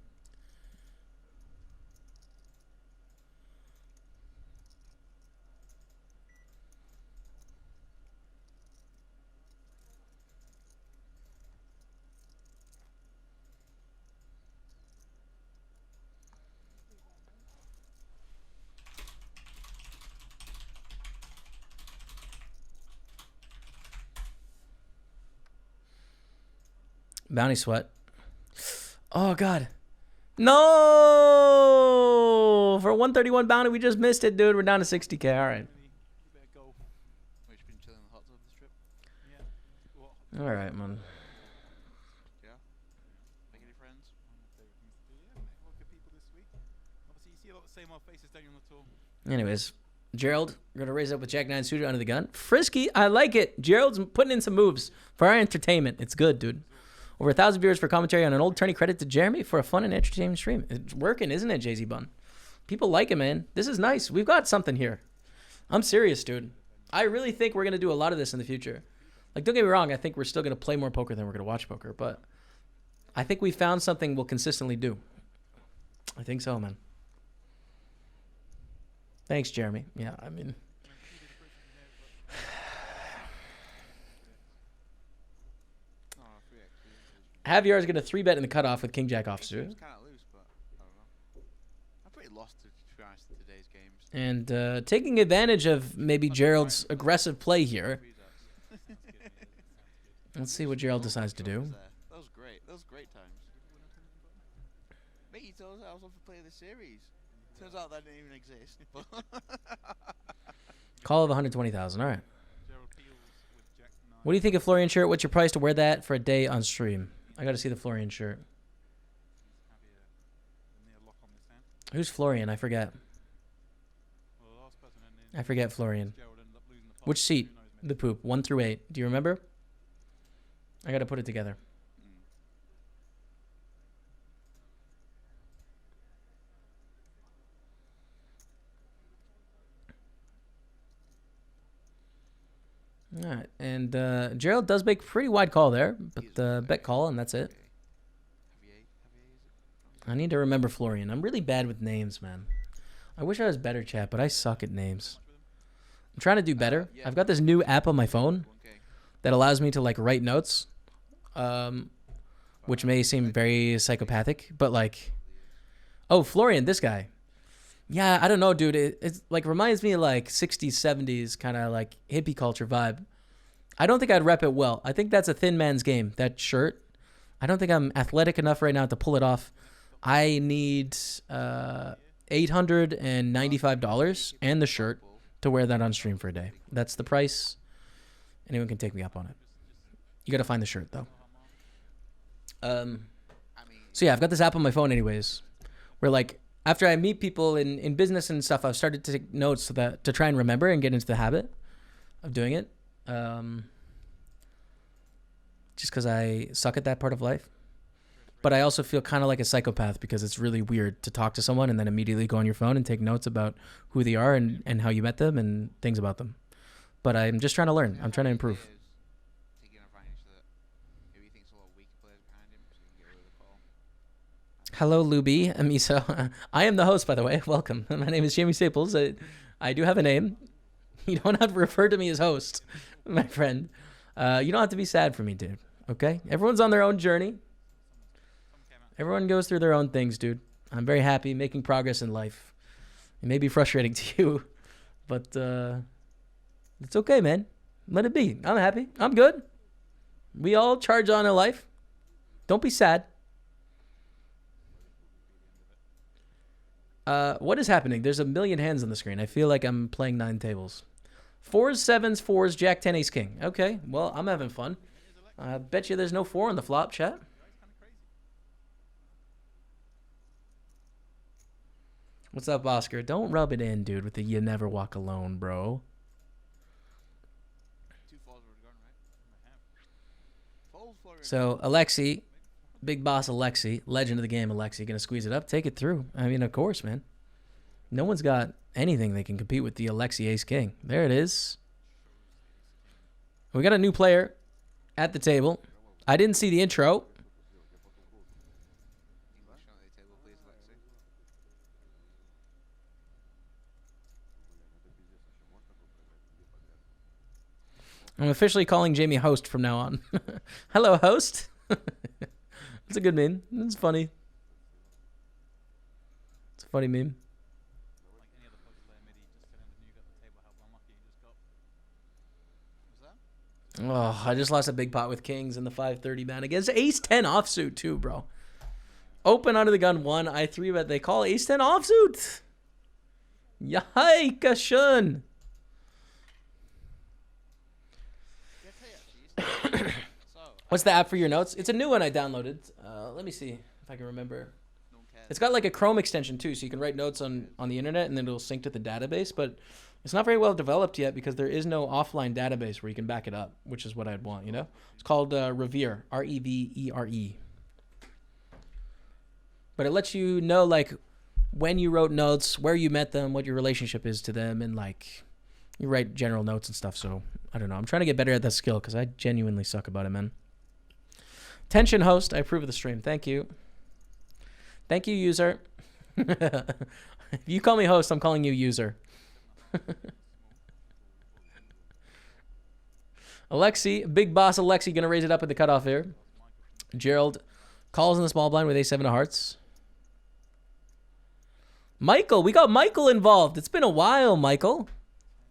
Bounty sweat. Oh God. No! For 131 bounty, we just missed it, dude. We're down to 60k. All right. You better go. We've been chilling in the hot tub this trip. Yeah. What? All right, man. Yeah. Make any friends? One of my favourite things to do. Yeah, mate. What good people this week? Obviously, you see a lot of the same old faces, don't you, on the tour? Anyways, Gerald, we're gonna raise up with Jack 9 suited under the gun. Frisky, I like it. Gerald's putting in some moves for our entertainment. It's good, dude. Over 1,000 viewers for commentary on an old tourney. Credit to Jeremy for a fun and entertaining stream. It's working, isn't it, Jay-Z Bun? People like it, man. This is nice. We've got something here. I'm serious, dude. I really think we're gonna do a lot of this in the future. Like, don't get me wrong. I think we're still gonna play more poker than we're gonna watch poker, but I think we found something we'll consistently do. I think so, man. Thanks, Jeremy. Yeah, I mean, Oh, 3x. Javier is going to 3-bet in the cutoff with King Jack officer. It's kind of loose, but I don't know. I'm pretty lost to be honest in today's games. And taking advantage of maybe Gerald's aggressive play here. Let's see what Gerald decides to do. That was great. That was great times. Mate, you told us I was off to play the series. Turns out that didn't even exist. Call of 120,000. All right. Gerald Peels with Jack 9. What do you think of Florian shirt? What's your price to wear that for a day on stream? I got to see the Florian shirt. Javier, the near lock on this hand. Who's Florian? I forget. Well, the last person in I forget Florian. Gerald ended up losing the pot. Which seat? Who knows, mate? The poop. 1 through 8. Do you remember? I got to put it together. All right, and Gerald does make pretty wide call there, but bet call, and that's it. I need to remember Florian. I'm really bad with names, man. I wish I was better, chat, but I suck at names. I'm trying to do better. Yeah. I've got this new app on my phone 1K. that allows me to like write notes, which may seem very psychopathic, but like, oh, Florian, this guy. Yeah, I don't know, dude. It's like reminds me of like 60s, 70s kind of like hippie culture vibe. I don't think I'd rep it well. I think that's a thin man's game, that shirt. I don't think I'm athletic enough right now to pull it off. I need $895 and the shirt to wear that on stream for a day. That's the price. Anyone can take me up on it. You got to find the shirt, though. So yeah, I've got this app on my phone anyways, where like, after I meet people in business and stuff, I've started to take notes so that to try and remember and get into the habit of doing it. Just because I suck at that part of life. But I also feel kind of like a psychopath because it's really weird to talk to someone and then immediately go on your phone and take notes about who they are and how you met them and things about them. But I'm just trying to learn. I'm trying to improve. Hello, Luby, Miso. I am the host, by the way. Welcome. My name is Jamie Staples. I do have a name. You don't have to refer to me as host, my friend. You don't have to be sad for me, dude. Okay? Everyone's on their own journey. Everyone goes through their own things, dude. I'm very happy making progress in life. It may be frustrating to you, but it's okay, man. Let it be. I'm happy. I'm good. We all charge on in life. Don't be sad. What is happening? There's a million hands on the screen. I feel like I'm playing 9 tables. 4s, 7s, 4s, Jack 10, Ace King. Okay, well, I'm having fun. I bet you there's no 4 on the flop, chat. What's up, Oscar? Don't rub it in, dude, with the you never walk alone, bro. So, Alexi, big boss Alexi, legend of the game Alexi, gonna squeeze it up, take it through. I mean, of course, man. No one's got anything they can compete with the Alexi Ace King. There it is. We got a new player at the table. I didn't see the intro. I'm officially calling Jamie host from now on. Hello, host. It's a good meme. It's funny. It's a funny meme. Oh, I just lost a big pot with kings in the 530 man against ace 10 offsuit too, bro. Open under the gun 1. I 3-bet. They call ace 10 offsuit. Yikeshun. What's the app for your notes? It's a new one I downloaded. Let me see if I can remember. It's got like a Chrome extension too, so you can write notes on the internet and then it'll sync to the database, but it's not very well developed yet because there is no offline database where you can back it up, which is what I'd want, you know? It's called Revere, R-E-V-E-R-E. But it lets you know like when you wrote notes, where you met them, what your relationship is to them, and like you write general notes and stuff. So I don't know. I'm trying to get better at that skill because I genuinely suck about it, man. Tension host, I approve of the stream. Thank you. Thank you, user. If you call me host, I'm calling you user. Alexi, big boss Alexi, gonna raise it up at the cutoff here. Gerald calls in the small blind with a7 of hearts. Michael, we got Michael involved. It's been a while, Michael.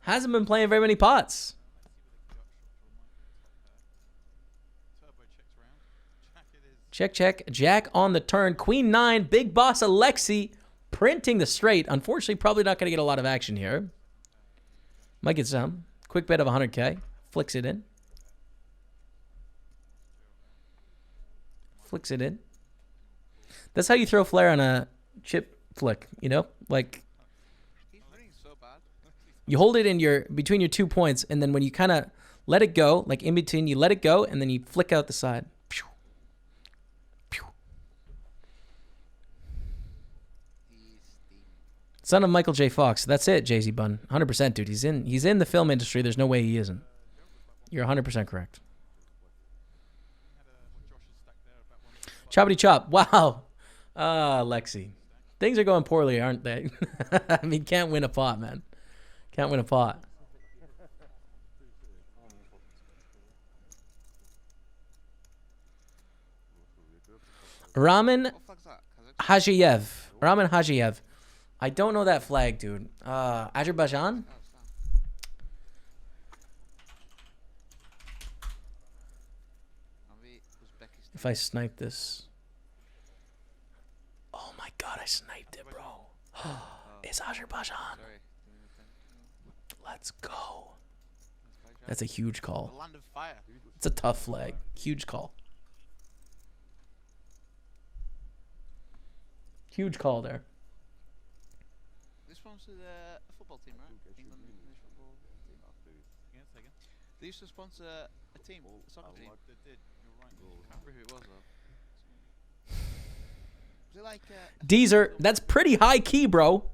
Hasn't been playing very many pots. Check, check. Jack on the turn. Queen 9. Big boss Alexi printing the straight. Unfortunately, probably not going to get a lot of action here. Might get some. Quick bet of 100K. Flicks it in. Flicks it in. That's how you throw flair on a chip flick, you know? Like, you hold it in between your 2 points, and then when you kind of let it go, like in between, you let it go, and then you flick out the side. Pew. Pew. Son of Michael J. Fox. That's it, Jay-Z Bun. 100%, dude. He's in the film industry. There's no way he isn't. You're 100% correct. Choppity chop. Wow. Lexi. Things are going poorly, aren't they? I mean, can't win a pot, man. Can't win a pot. Ramen Hajiev. Ramen Hajiev. I don't know that flag, dude. Azerbaijan? If I snipe this. Oh my god, I sniped it, bro. It's Azerbaijan. Let's go. That's a huge call. It's a tough flag. Huge call. Huge call there. This one's a football team, right? England English football team. They used to sponsor a team, a soccer team. They did. You're right. I can't remember who it was though. Was it like Deezer, that's pretty high key, bro.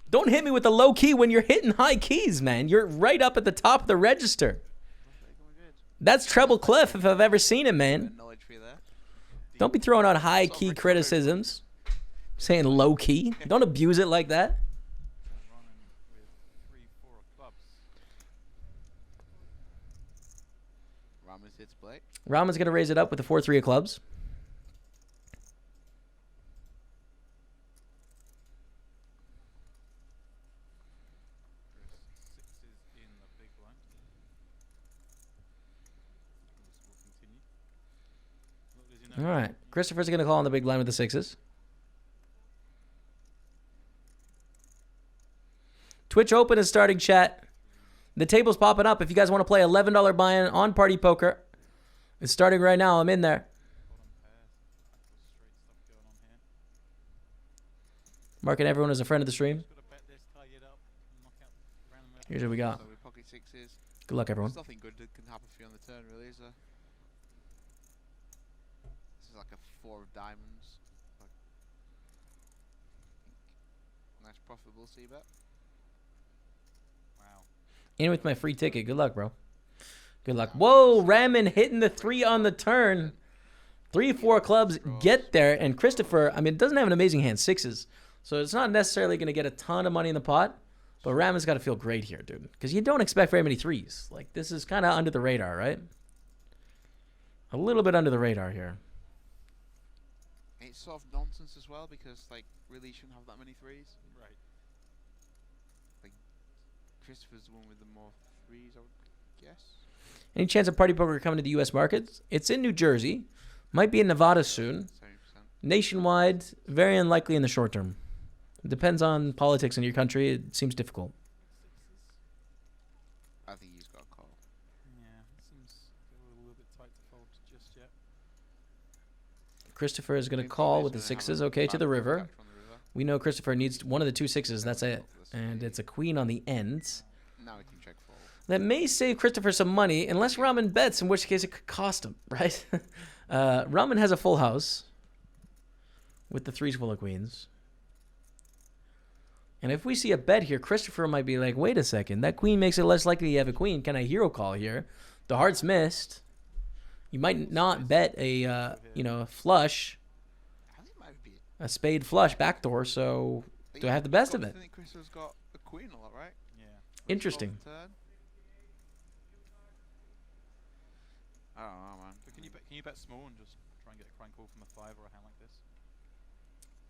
Don't hit me with the low key when you're hitting high keys, man. You're right up at the top of the register. That's treble clef if I've ever seen it, man. Don't be throwing out high-key criticisms. Saying low-key. Don't abuse it like that. Ramen with 3-4 of clubs. Ramen's here to play. Ramen's going to raise it up with the 4-3 of clubs. Sixes in the big blind. This will continue. Little does he know, All right. Christopher's going to call on the big blind with the 6s. Twitch Open is starting, chat. The table's popping up. If you guys want to play $11 buy-in on Party Poker, it's starting right now. I'm in there. bottom pairs, actual straight stuff going on here. Marking everyone as a friend of the stream. Just gotta bet this, tie it up, knock out random. Here's what we got. So with pocket 6s, Good luck, everyone. there's nothing good that can happen for you on the turn, really, is there? This is like a 4 of diamonds. Like, nice profitable c-bet. Wow. In with my free ticket. Good luck, bro. Good luck. Whoa, Ramen hitting the 3 on the turn. 3-4 clubs get there. And Christopher, I mean, it doesn't have an amazing hand. 6s. So it's not necessarily going to get a ton of money in the pot. But Ramen's got to feel great here, dude. Because you don't expect very many 3s. Like, this is kind of under the radar, right? A little bit under the radar here. It's sort of nonsense as well, because, like, really you shouldn't have that many 3s. Right. Christopher's the one with the more 3s, I would guess. Any chance of Party Poker coming to the U.S. markets? It's in New Jersey. Might be in Nevada soon. 70%. Nationwide, very unlikely in the short term. It depends on politics in your country. It seems difficult. I think he's got a call. Yeah, it seems a little bit tight to fold just yet. Christopher is going to Main call thing with the is gonna have 6s. a Okay, to the bad river. back from the river. We know Christopher needs one of the 2 6s. That's it. And it's a queen on the ends. Now we can check fold. That may save Christopher some money, unless Ramen bets, in which case it could cost him, right? Ramen has a full house with the 3s full of queens. And if we see a bet here, Christopher might be like, wait a second, that queen makes it less likely you have a queen. Can I hero call here? The heart's missed. You might not bet a, a flush, I think it might be. a spade flush backdoor, so But do I yeah, have the best got of to it? think Christopher's got a queen a lot, right? Yeah. Interesting. Turn. I don't know, man. But can you bet small and just try and get a crank call from a 5 or a hand like this?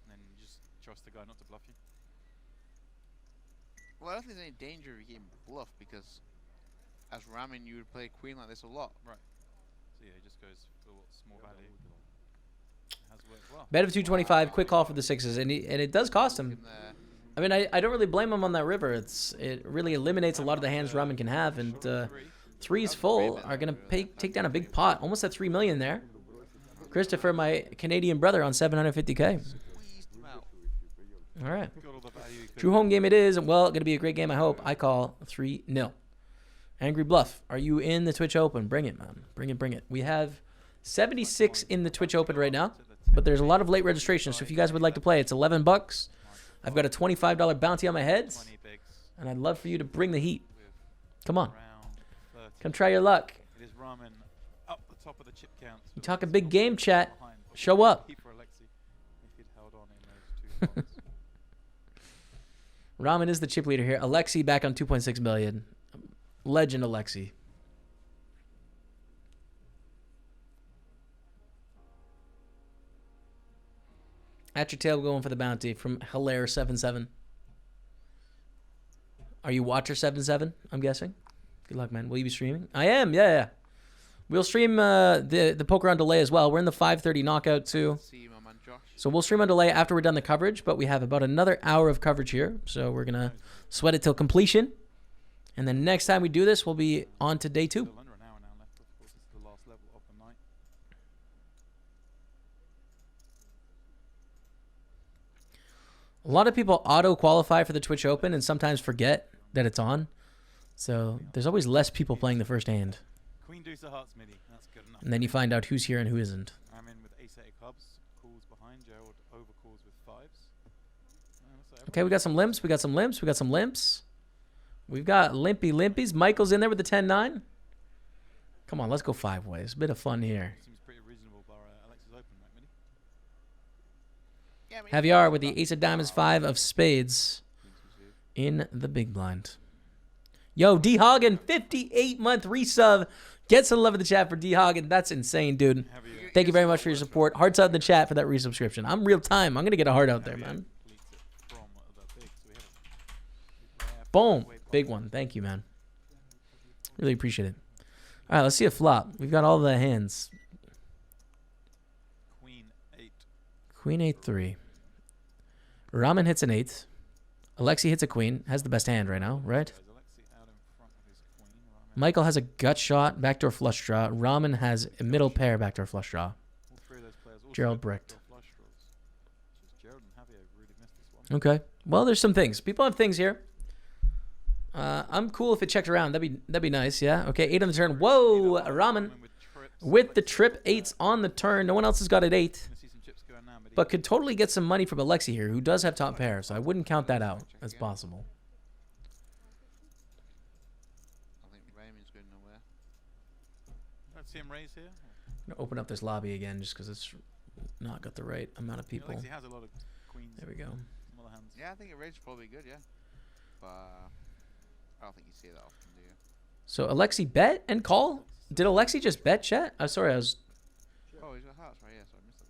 And then you just trust the guy not to bluff you? Well, I don't think there's any danger of you getting bluffed, because as Ramen you would play a queen like this a lot. Right. So yeah, he just goes for what small value. It has worked well. Bet of 225, quick call for the 6s, and it does cost him. In there. I mean, I don't really blame him on that river. It really eliminates a lot of the hands Ramen can have, and 3s full are going to take down a big pot. Almost at $3 million there. Christopher, my Canadian brother, on 750K. Squeezed him out. All right. Got all the value he could. True home game it is. Well, going to be a great game, I hope. I call 3-0. Angry Bluff, are you in the Twitch Open? Bring it, man. Bring it. We have 76 in the Twitch Open right now, but there's a lot of late registrations, so if you guys would like to play, it's $11. I've got a $25 bounty on my head, 20 bigs and I'd love for you to bring the heat. with Come on. round 30. Come try your luck. It is Ramen up the top of the chip count. You talk a big game, chat. Show up. Keep for Alexi if he'd held on in those 2 spots. Ramen is the chip leader here. Alexi back on 2.6 million. Legend Alexi. At your tail going for the bounty from Hilaire77. Are you Watcher77, I'm guessing? Good luck, man. Will you be streaming? I am, yeah. We'll stream the poker on delay as well. We're in the 5:30 knockout too. See you, my man Josh. So we'll stream on delay after we're done the coverage, but we have about another hour of coverage here. So we're going to sweat it till completion. And then next time we do this, we'll be on to day 2. Still under an hour now left. Of course, it's the last level of the night. A lot of people auto-qualify for the Twitch Open and sometimes forget that it's on. So there's always less people playing the first hand. Queen deuce of hearts midi. That's good enough. And then you find out who's here and who isn't. I'm in with ace-8 of clubs. Calls behind. Gerald overcalls with 5s. Okay, we got some limps. We got some limps. We've got limpy limpies. Michael's in there with the 10-9. Come on, let's go 5 ways. Bit of fun here. Seems pretty reasonable bar Alexa's open, right, Javier with the ace of diamonds, 5 of spades in the big blind. Yo, D Hagen, 58-month resub. Gets a love of the chat for D Hagen. That's insane, dude. Thank you very much for your support. Hearts out in the chat for that resubscription. I'm real time. I'm going to get a heart out there, man. Boom. Big one. Thank you, man. Really appreciate it. All right, let's see a flop. We've got all the hands. Queen 8. Queen 8-3. Ramen hits an 8. Alexi hits a queen. Has the best hand right now, right? Michael has a gut shot, backdoor flush draw. Ramen has a middle pair, backdoor flush draw. Gerald Bricht. Okay. Well, there's some things. People have things here. I'm cool if it checked around. That'd be nice, yeah? Okay, 8 on the turn. Whoa, Ramen with the trip. 8's on the turn. No one else has got it 8. But could totally get some money from Alexi here, who does have top pair, so I wouldn't count that out as possible. I think Raymond's going nowhere. Let's see him raise here. I'm going to open up this lobby again just because it's not got the right amount of people. Alexi has a lot of queens. There we go. Some other hands. Yeah, I think a raise is probably good, yeah. But I don't think you see that often, do you? So Alexi bet and call? Did Alexi just bet, chat? I'm sorry, I was Oh, he's got hearts, right? Yeah, so I missed that.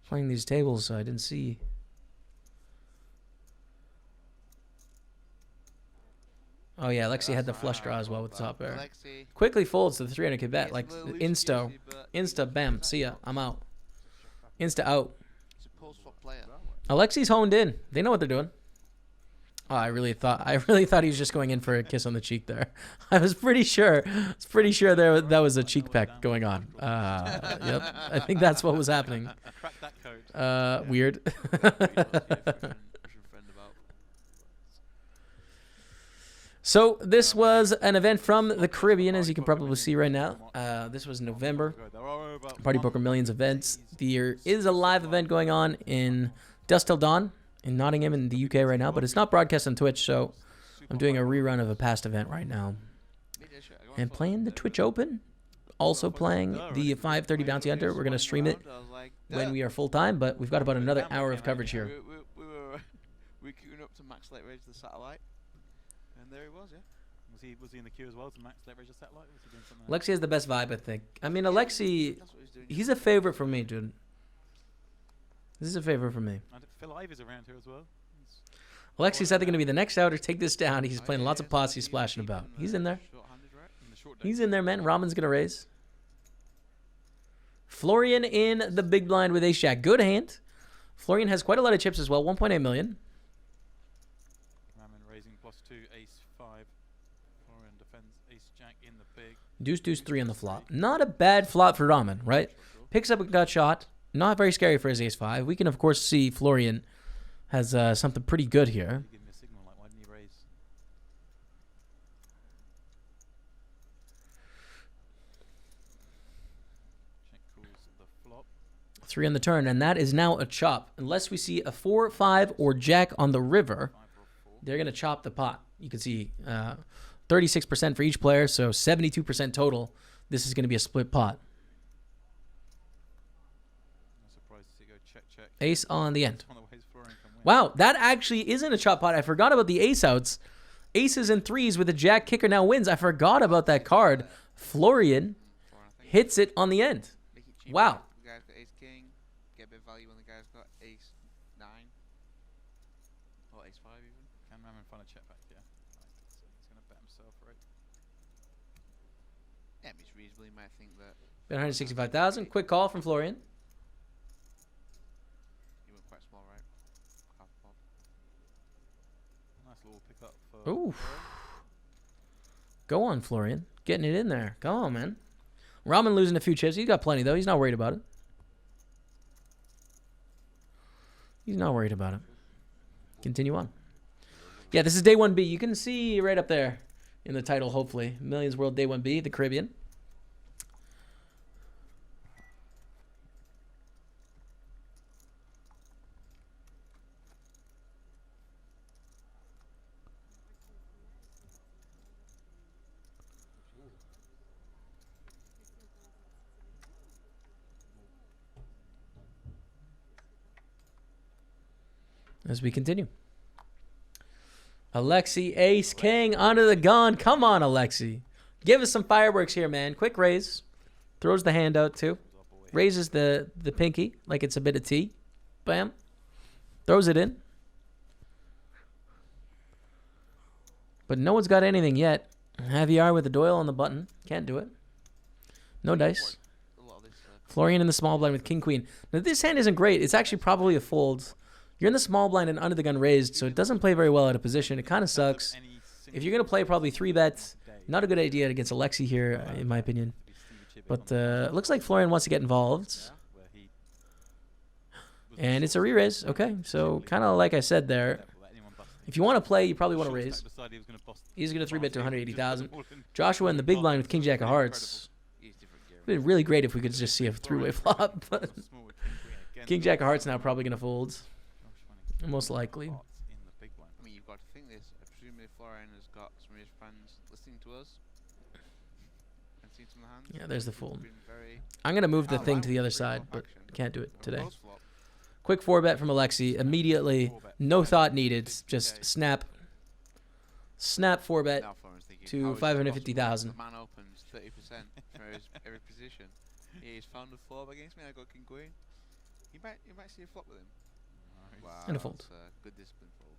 playing these tables, so I didn't see. Oh yeah, Alexi had the flush draw as well with the top pair. Alexi. Quickly folds to the 300k bet, It's like a little insta, loosey-goosey, but insta, bam, see ya, I'm out. Insta out. He's a post-flop player. Alexi's honed in. They know what they're doing. Oh, I really thought he was just going in for a kiss on the cheek there. I was pretty sure. That was a cheek peck going on. Yep. I think that's what was happening. Crack that code. Weird. So this was an event from the Caribbean, as you can probably see right now. This was November. Party Poker Millions events. There is a live event going on in Dusk Till Dawn in Nottingham in the UK right now, but it's not broadcast on Twitch, so I'm doing a rerun of a past event right now. And playing the Twitch Open, also playing the 5:30 Bounty Hunter. We're going to stream it when we are full-time, but we've got about another hour of coverage here. We queuing up to max late range the satellite, and there he was, yeah. Was he in the queue as well to max leverage the satellite? Was he doing something? Alexi has the best vibe, I think. I mean, Alexi, That's what he's doing. he's a favorite for me, dude. This is a favorite for me. And Phil Ivy's around here as well. Alexi's either going to be the next out or take this down. He's playing lots of pots. He's splashing about. He's in there. Short-handed, right? In the short He's in there, man. Ramen's going to raise. Florian in the big blind with ace jack. Good hand. Florian has quite a lot of chips as well. 1.8 million. Ramen raising +2, ace 5. Florian defends ace jack in the big. Deuce, deuce, 3 on the flop. Not a bad flop for Ramen, right? Picks up a gut shot. Not very scary for his ace 5. We can, of course, see Florian has something pretty good here. Give me a signal, like, why didn't he raise? Check calls the flop. 3 on the turn, and that is now a chop. Unless we see a 4, 5, or jack on the river, 5 or 4. they're going to chop the pot. You can see 36% for each player, so 72% total. This is going to be a split pot. No surprise to see it go check, check. Ace on the end. One of the ways Florian can win. Wow, that actually isn't a chop pot. I forgot about the ace outs. Aces and threes with a jack kicker now wins. I forgot about that card. Florian hits it on the end. Make it cheap, Wow. right? The guy's got ace king. Get a bit of value when the guy's got ace 9. Or ace 5 even. Can Ramen find a check back here? Nice. So he's going to bet himself, right? Yeah, it's reasonable. You might think that 165,000. Quick call from Florian. you went quite small, right? Half pot. Nice little pick up for Ooh. Florian. Go on, Florian. Getting it in there. Come on, man. Ramen losing a few chips. He's got plenty, though. He's not worried about it. He's not worried about it. Continue on. Yeah, this is Day 1B. You can see right up there in the title, hopefully. Millions World Day 1B, the Caribbean. as we continue. Alexi, ace, king, under the gun. Come on, Alexi. Give us some fireworks here, man. Quick raise. Throws the hand out, too. Raises the pinky like it's a bit of tea. Bam. Throws it in. But no one's got anything yet. Javier with the Doyle on the button. Can't do it. No dice. Florian in the small blind with king, queen. Now, this hand isn't great. It's actually probably a fold. You're in the small blind and under the gun raised, so it doesn't play very well out of position. It kind of sucks. If you're going to play probably 3 bets, not a good idea against Alexi here, in my opinion. But looks like Florian wants to get involved. And it's a re-raise. Okay, so kind of like I said there. If you want to play, you probably want to raise. He's going to 3-bet to 180,000. Joshua in the big blind with king, jack of hearts. It would be really great if we could just see a 3-way flop. But king, jack of hearts now probably going to fold. Most likely. I mean, you've got to think this. Presumably Florian has got some of his friends listening to us. And seen some of the hands. Yeah, there's the fold. I'm going to move the thing to the other side, but can't do it today. Quick 4-bet from Alexi. Immediately, no thought needed. Just snap. Snap 4-bet to 550,000. The man opens 30% for every position. He's found a flop against me. I got king queen. You might see a flop with him. Wow, And a fold. Good discipline fold.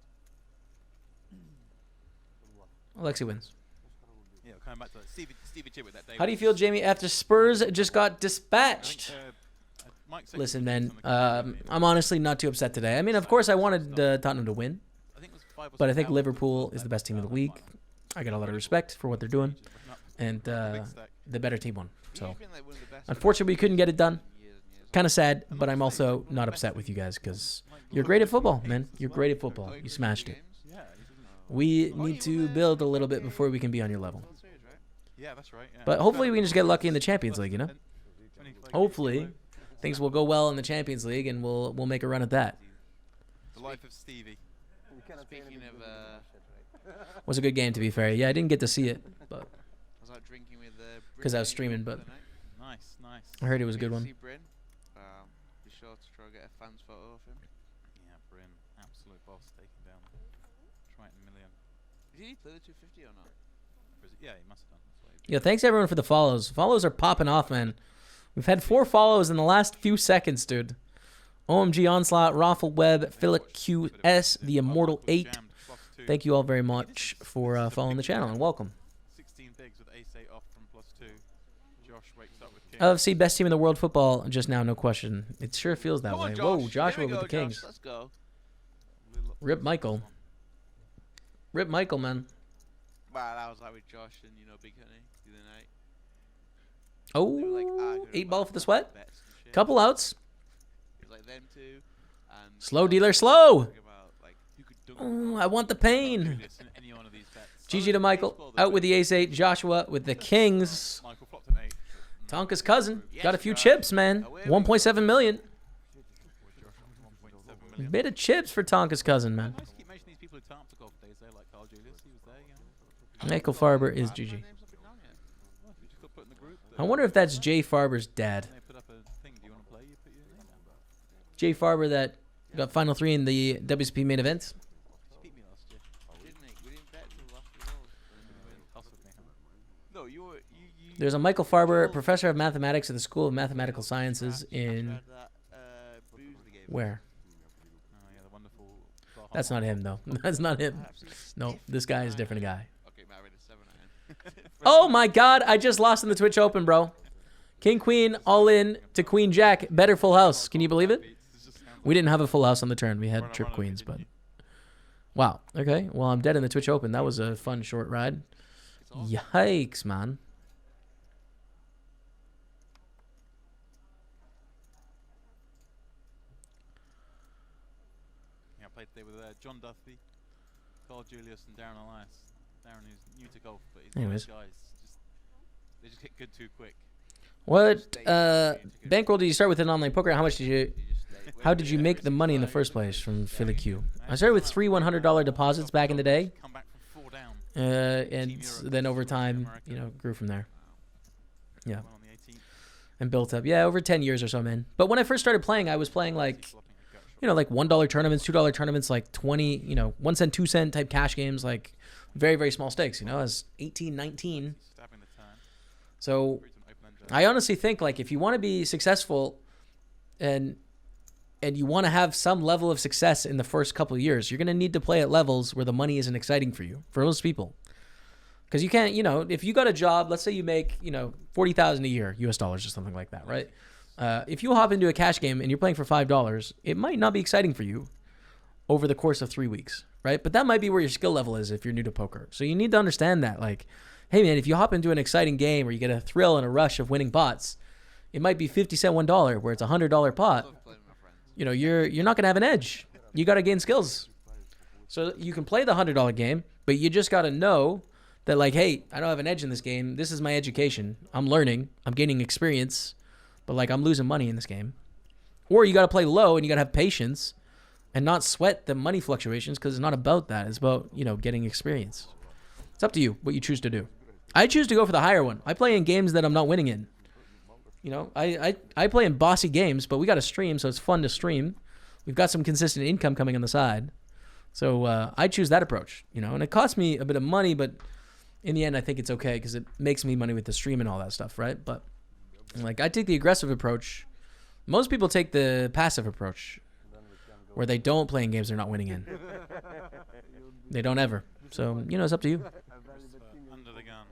Alexi wins. Yeah, coming back to Stevie G with that day. How do you feel, Jamie, after Spurs just got dispatched? Listen, man, I'm honestly not too upset today. I mean, of course, I wanted Tottenham to win, but I think Liverpool is the best team in the league. I got a lot of respect for what they're doing, and the better team won. So, unfortunately, we couldn't get it done. Kind of sad, but I'm also not upset with you guys because you're great at football, man. You're great at football. You smashed it. We need to build a little bit before we can be on your level. Yeah, that's right. Yeah. But hopefully we can just get lucky in the Champions League, you know? Hopefully things will go well in the Champions League and we'll make a run at that. The life of Stevie. Speaking of, Was a good game, to be fair. Yeah, I didn't get to see it, but was out drinking with because I was streaming, but Nice. I heard it was a good one. Be sure to try to get a fan's photo of him. Yeah, Bryn, absolute boss, taking down Triton Million. Did he play the 250 or not? Yeah, he must have done. That's why Yeah, thanks everyone for the follows. Follows are popping off, man. We've had 4 follows in the last few seconds, dude. OMG Onslaught, Raffle Web, Philip QS, The Immortal 8. Thank you all very much for following the channel and welcome. 16 bigs with ace 8 off from +2. Josh wakes up with king. LFC, best team in the world football just now, no question. It sure feels that Come way. on, Whoa, Josh. Joshua Here we with go, the Kings. Josh. Let's go. Rip Michael. Rip Michael, man. Wow, that was like with Josh and Big Honey the other night. Oh, 8 ball for the sweat. Bets and shit. Couple outs. It was like them two. And Slow dealer, slow. talking about, like, who could dunk Oh, I want the pain. Any one of these bets. GG to Michael. Out with the ace 8. Joshua with the Kings. Michael flopped an 8. Tonka's cousin. Got a few chips, man. 1.7 million. Bit of chips for Tonka's cousin, man. Nice to keep mentioning these people who turn up to golf days there, like Carl Julius. He was there, yeah. Michael Farber is GG. name's not been known yet. Well, if you just got put in the group, I wonder if that's Jay Farber's dad. they put up a thing. Do you want to play? You put your name down. Jay Farber that got final 3 in the WSP main event. He beat me last year. Didn't he? We didn't bet till the last few hours. Hustled me, huh? No, you. There's a Michael Farber, professor of mathematics at the School of Mathematical Sciences in where? Oh, yeah, the wonderful. That's not him, though. That's not him. No, this guy is a different guy. Okay, I read a 7 Oh my God! I just lost in the Twitch Open, bro. King Queen all in to Queen Jack. Better full house. Can you believe it? We didn't have a full house on the turn. We had trip queens, but wow. Okay. Well, I'm dead in the Twitch Open. That was a fun short ride. Yikes, man. Yeah, I played today with John Duffy, Carl Julius, and Darren Elias. Darren, who's new to golf, but he's one of Anyways. those guys. They just get good too quick. What bankroll did you start with in online poker? How much did you? How did you make the money in the first place from Philly Q? I started with 3 $100 deposits back in the day, Come back from 4 down. and then over time, grew from there. Yeah, Went on the 18th. and built up. Yeah, over 10 years or so, man. But when I first started playing, I was playing like you know, like $1 tournaments, $2 tournaments, like 20, you know, 1 cent, 2 cent type cash games, like very, very small stakes, you know, as 18, 19. Stabbing the turn. So Read some open-end I honestly think like if you want to be successful and you want to have some level of success in the first couple of years, you're going to need to play at levels where the money isn't exciting for you, for most people. Because you can't, you know, if you got a job, let's say you make, you know, $40,000 a year, US dollars or something like that, right? If you hop into a cash game and you're playing for $5, it might not be exciting for you over the course of 3 weeks, right? But that might be where your skill level is if you're new to poker. So you need to understand that, like, hey man, if you hop into an exciting game where you get a thrill and a rush of winning pots, it might be 50 cent $1 where it's a $100 pot. Love playing with my friends. You know, you're not gonna have an edge. You got to gain skills. So you can play the $100 game, but you just got to know that, like, hey, I don't have an edge in this game. This is my education. I'm learning. I'm gaining experience, but like I'm losing money in this game. Or you got to play low and you got to have patience and not sweat the money fluctuations, because it's not about that. It's about, you know, getting experience. It's up to you what you choose to do. I choose to go for the higher one. I play in games that I'm not winning in. You know, I play in bossy games, but we got to stream, so it's fun to stream. We've got some consistent income coming on the side. So I choose that approach, you know, and it costs me a bit of money, but in the end, I think it's okay because it makes me money with the stream and all that stuff, right? But like I take the aggressive approach. Most people take the passive approach where they don't play in games they're not winning in. They don't ever. So, you know, it's up to you. Under the gun.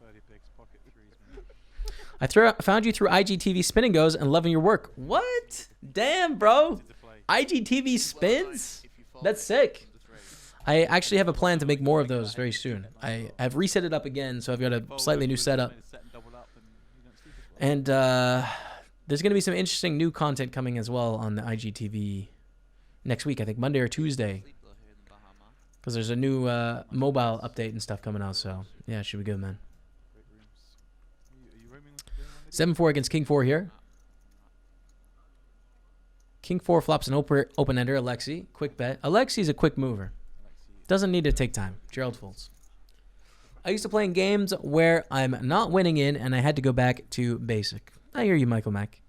30 bigs, pocket threes, man. I found you through IGTV Spin and Goes and loving your work. What? Damn, bro. To play. IGTV spins? If you fall That's it, sick. the three. I actually have a plan to make more of those very soon. I've reset it up again, so I've got a slightly new setup. Set and double up and you don't sleep as well. And there's going to be some interesting new content coming as well on the IGTV next week, I think Monday or Tuesday, Sleep though here in the Bahama. because there's a new mobile update and stuff coming out. So, yeah, it should be good, man. Great rooms. Are you roaming with 7-4 against King 4 here. King 4 flops an open-ender, Alexi. Quick bet. Alexi's a quick mover. Doesn't need to take time. Gerald folds. I used to play in games where I'm not winning in, and I had to go back to basic. I hear you, Michael Mack.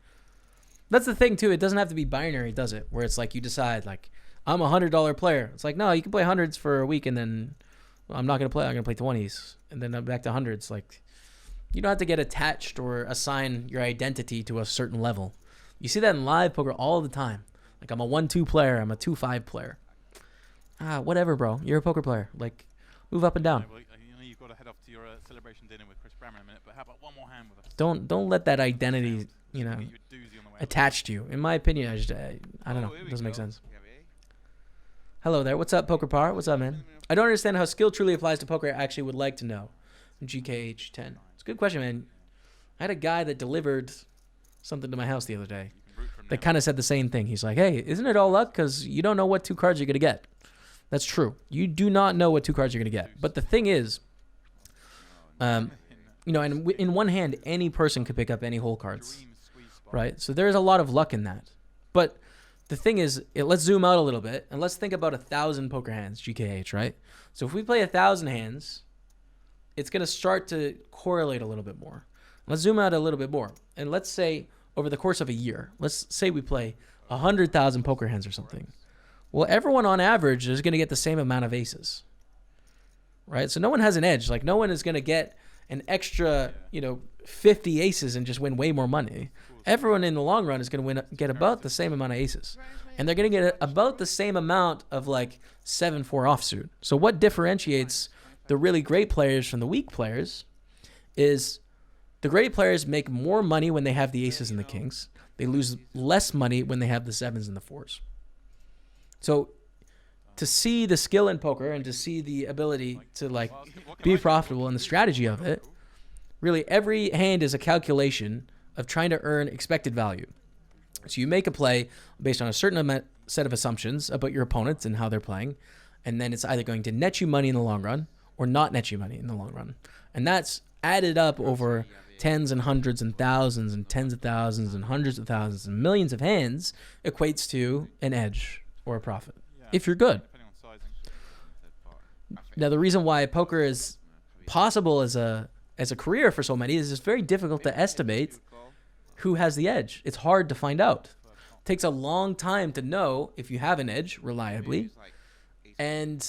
That's the thing, too. It doesn't have to be binary, does it? Where it's like you decide, like, I'm a $100 player. It's like, no, you can play hundreds for a week, and then I'm not going to play. I'm going to play 20s, and then I'm back to hundreds. Like, you don't have to get attached or assign your identity to a certain level. You see that in live poker all the time. Like, I'm a 1-2 player. I'm a 2-5 player. Whatever, bro. You're a poker player. Like, move up and down. well, you know you've got to head off to your celebration dinner with Chris Brammer in a minute, but how about one more hand with us? Don't let that identity, you know, Get you a doozy on the way. attach to you. In my opinion, I don't know. here It we doesn't make go. sense. Yeah, eh? Hello there. What's up, Poker Par? What's up, man? I don't understand how skill truly applies to poker. I actually would like to know. GKH10. It's a good question, man. I had a guy that delivered something to my house the other day You can root from that now. kind of said the same thing. He's like, hey, isn't it all luck? Because you don't know what 2 cards you're going to get. That's true. You do not know what 2 cards you're going to get. But the thing is, you know, and in one hand, any person could pick up any hole cards, Dream squeeze spot. right? So there's a lot of luck in that. But the thing is, let's zoom out a little bit and let's think about 1,000 poker hands, GKH, right? So if we play 1,000 hands, it's going to start to correlate a little bit more. Let's zoom out a little bit more. And let's say over the course of a year, let's say we play 100,000 poker hands or something. Well, everyone on average is going to get the same amount of aces, right? So no one has an edge. Like, no one is going to get an extra, 50 aces and just win way more money. Everyone in the long run is going to get about the same amount of aces. And they're going to get about the same amount of, like, 7-4 offsuit. So what differentiates the really great players from the weak players is the great players make more money when they have the aces and the kings. They lose less money when they have the 7s and the 4s. So to see the skill in poker and to see the ability to, like, be profitable and the strategy of it, really every hand is a calculation of trying to earn expected value. So you make a play based on a certain set of assumptions about your opponents and how they're playing, and then it's either going to net you money in the long run or not net you money in the long run. And that's added up over tens and hundreds and thousands and tens of thousands and hundreds of thousands and millions of hands equates to an edge or a profit, if you're good. Depending on sizing. Now, the reason why poker is possible as a career for so many is it's very difficult to estimate who has the edge. It's hard to find out. takes a long time to know if you have an edge reliably. And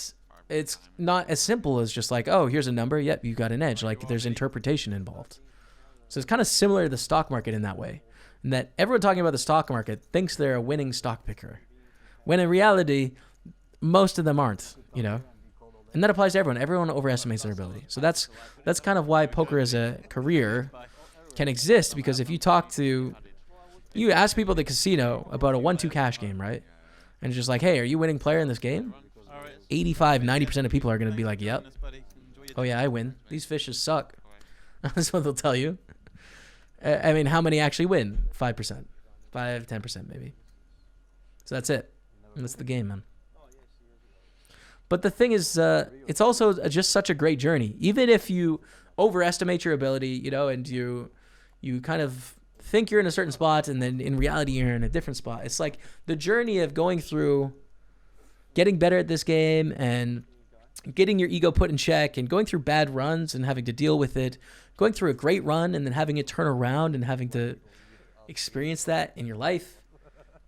it's not as simple as just like, oh, here's a number. Yep, you got an edge. Like there's interpretation involved. So it's kind of similar to the stock market in that way. And that everyone talking about the stock market thinks they're a winning stock picker. When in reality, most of them aren't, you know. And that applies to everyone. Everyone overestimates their ability. So that's kind of why poker as a career can exist, because if you ask people at the casino about a 1-2 cash game, right? And it's just like, hey, are you a winning player in this game? 85, 90% of people are going to be like, yep. Oh yeah, I win. These fishes suck. That's what they'll tell you. I mean, how many actually win? 5%. 5, 10% maybe. So that's it. And that's the game, man. But the thing is, it's also just such a great journey. Even if you overestimate your ability, you know, and you kind of think you're in a certain spot and then in reality you're in a different spot. It's like the journey of going through getting better at this game and getting your ego put in check and going through bad runs and having to deal with it, going through a great run and then having it turn around and having to experience that in your life.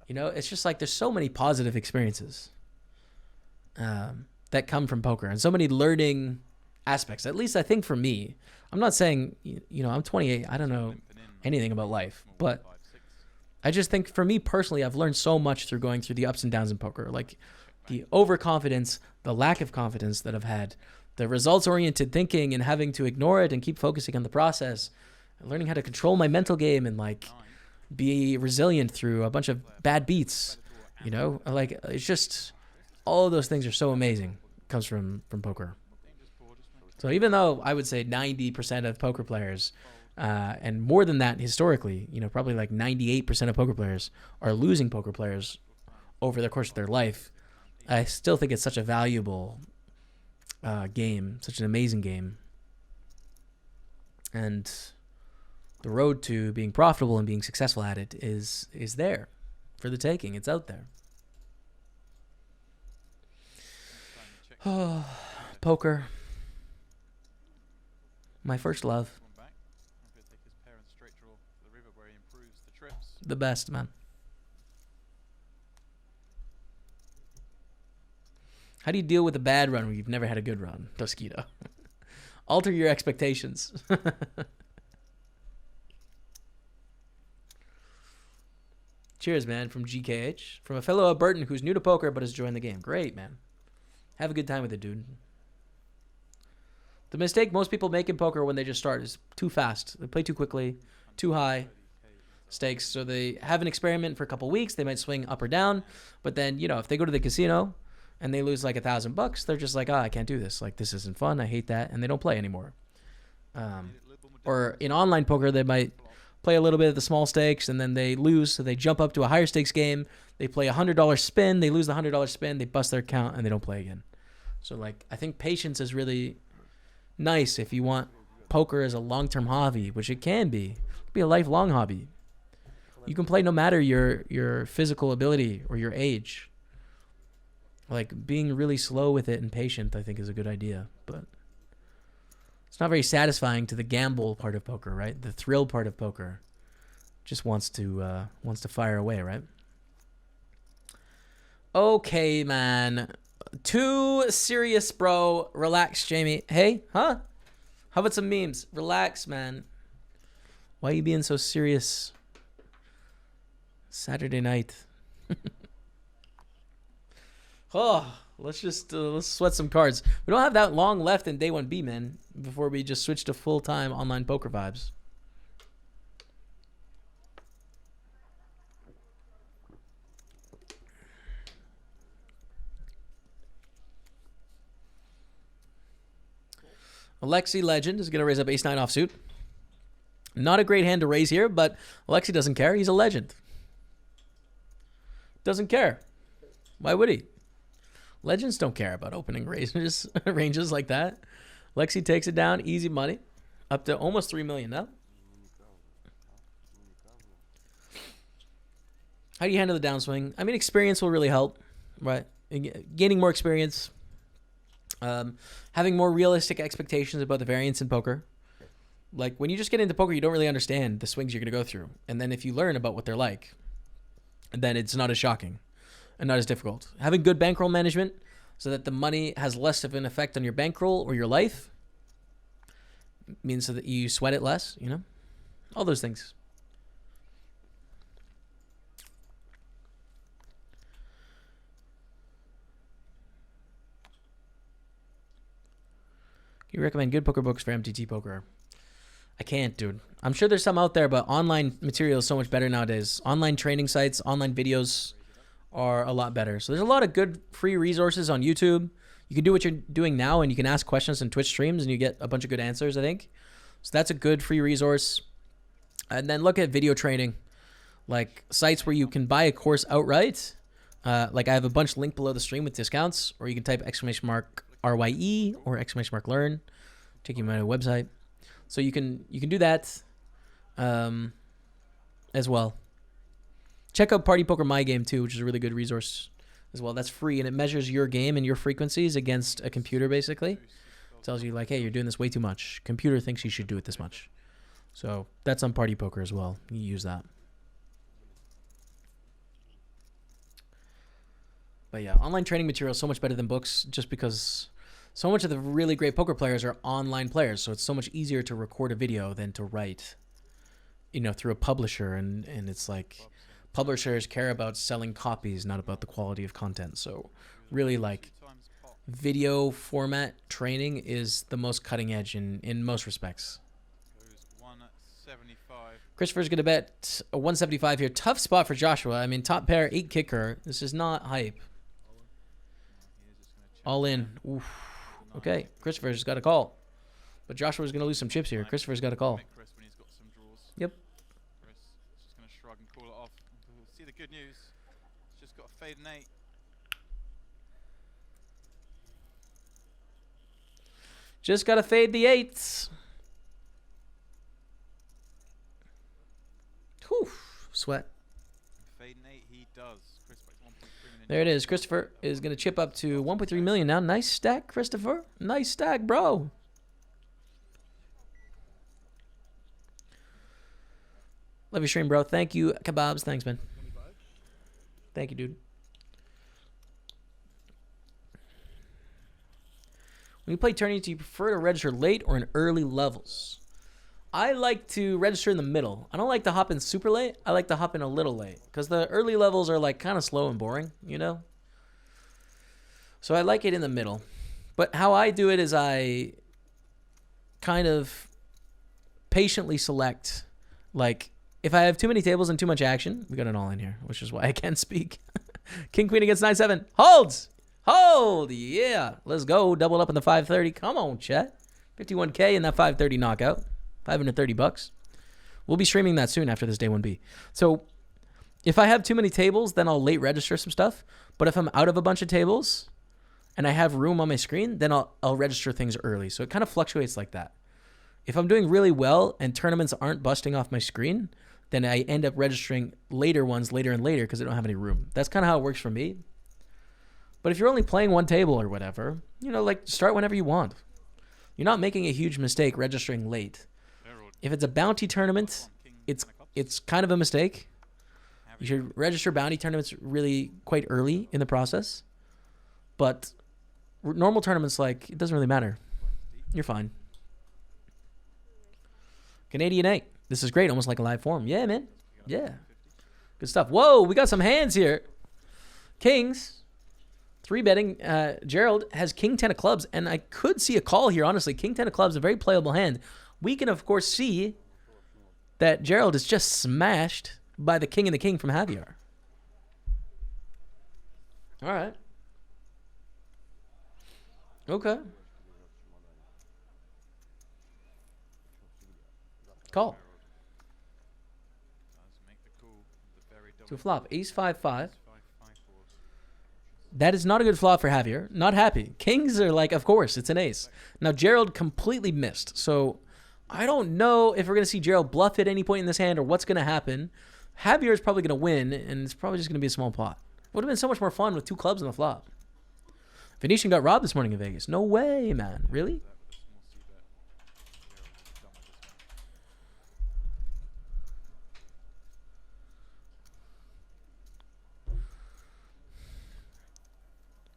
You know, it's just like there's so many positive experiences that come from poker and so many learning aspects. At least I think for me, I'm not saying, you know, I'm 28. I don't know anything about life, but I just think for me personally, I've learned so much through going through the ups and downs in poker, like the overconfidence, the lack of confidence that I've had, the results-oriented thinking and having to ignore it and keep focusing on the process, and learning how to control my mental game and like be resilient through a bunch of bad beats, you know, like it's just all of those things are so amazing. Comes from poker. So even though I would say 90% of poker players, and more than that historically, you know, probably like 98% of poker players are losing poker players over the course of their life, I still think it's such a valuable game, such an amazing game. And the road to being profitable and being successful at it is there for the taking. It's out there. Oh, poker. My first love. The best, man. How do you deal with a bad run when you've never had a good run, Tosquito? Alter your expectations. Cheers, man, from GKH. From a fellow Albertan who's new to poker but has joined the game. Great, man. Have a good time with it, dude. The mistake most people make in poker when they just start is too fast. They play too quickly, too high stakes. So they have an experiment for a couple weeks. They might swing up or down. But then, you know, if they go to the casino and they lose like $1,000, they're just like, I can't do this. Like, this isn't fun. I hate that. And they don't play anymore. Or in online poker, they might play a little bit of the small stakes and then they lose. So they jump up to a higher stakes game. They play a $100 spin. They lose the $100 spin. They bust their account and they don't play again. So, like, I think patience is really nice if you want poker as a long-term hobby, which it can be. It can be a lifelong hobby. You can play no matter your physical ability or your age. Like, being really slow with it and patient, I think, is a good idea. But it's not very satisfying to the gamble part of poker, right? The thrill part of poker just wants to fire away, right? Okay, man. Too serious, bro. Relax, Jamie. Hey, huh? How about some memes? Relax, man. Why are you being so serious? Saturday night. Oh, let's sweat some cards. We don't have that long left in day 1B, man, before we just switch to full-time online poker vibes. Alexi Legend is going to raise up ace-9 offsuit. Not a great hand to raise here, but Alexi doesn't care. He's a legend. Doesn't care. Why would he? Legends don't care about opening ranges like that. Alexi takes it down. Easy money. Up to almost 3 million now. How do you handle the downswing? I mean, experience will really help, right? Gaining more experience. Having more realistic expectations about the variance in poker. Like, when you just get into poker, you don't really understand the swings you're going to go through. And then if you learn about what they're like, then it's not as shocking and not as difficult. Having good bankroll management so that the money has less of an effect on your bankroll or your life means so that you sweat it less, you know? All those things. You recommend good poker books for MTT poker? I can't, dude. I'm sure there's some out there, but online material is so much better nowadays. Online training sites, online videos are a lot better. So there's a lot of good free resources on YouTube. You can do what you're doing now, and you can ask questions in Twitch streams, and you get a bunch of good answers, I think. So that's a good free resource. And then look at video training, like sites where you can buy a course outright. Like I have a bunch linked below the stream with discounts, or you can type !RYE or !learn, take you to my website. So you can do that as well. Check out Party Poker My Game too, which is a really good resource as well. That's free, and it measures your game and your frequencies against a computer, basically. It tells you, like, hey, you're doing this way too much. Computer thinks you should do it this much. So that's on Party Poker as well. You use that. But yeah, online training material is so much better than books just because so much of the really great poker players are online players. So it's so much easier to record a video than to write, you know, through a publisher. And it's like publishers care about selling copies, not about the quality of content. So really, like, video format training is the most cutting edge in most respects. 175. Christopher's going to bet a 175 here. Tough spot for Joshua. I mean, top pair, 8 kicker. This is not hype. All in. Oof. Okay, Christopher's got a call. But Joshua's going to lose some chips here. Christopher's got a call. Yep. Chris just going to shrug and call it off. We'll see the good news. It's just got a fade and 8. Just got to fade the 8s. Whew. Sweat. Fade and 8 he does. Chris backs 1.3 million. There it is. Christopher is going to chip up to 1.3 million now. Nice stack, Christopher. Nice stack, bro. Love your stream, bro. Thank you, Kebabs. Thanks, man. Thank you, dude. When you play tourneys, do you prefer to register late or in early levels? I like to register in the middle. I don't like to hop in super late. I like to hop in a little late because the early levels are like kind of slow and boring, you know? So I like it in the middle. But how I do it is I kind of patiently select, like, if I have too many tables and too much action, we got it all in here, which is why I can't speak. King Queen against 9-7. Holds! Hold! Yeah. Let's go. Double up in the 530. Come on, chat. 51K in that 530 knockout. $530. We'll be streaming that soon after this day 1B. So if I have too many tables, then I'll late register some stuff. But if I'm out of a bunch of tables and I have room on my screen, then I'll register things early. So it kind of fluctuates like that. If I'm doing really well and tournaments aren't busting off my screen, then I end up registering later ones later and later because I don't have any room. That's kind of how it works for me. But if you're only playing one table or whatever, you know, like, start whenever you want. You're not making a huge mistake registering late. If it's a bounty tournament, it's kind of a mistake. You should register bounty tournaments really quite early in the process. But normal tournaments, like, it doesn't really matter. You're fine. Canadian 8. This is great. Almost like a live form. Yeah, man. Yeah. Good stuff. Whoa, we got some hands here. Kings. 3 betting. Gerald has King 10 of clubs, and I could see a call here, honestly. King 10 of clubs, a very playable hand. We can, of course, see that Gerald is just smashed by the King and the King from Javier. All right. Okay. Call. To a flop. Ace 5-5. That is not a good flop for Javier. Not happy. Kings are like, of course, it's an ace. Now, Gerald completely missed. So, I don't know if we're going to see Gerald bluff at any point in this hand or what's going to happen. Javier is probably going to win, and it's probably just going to be a small pot. Would have been so much more fun with 2 clubs on the flop. Venetian got robbed this morning in Vegas. No way, man. Really?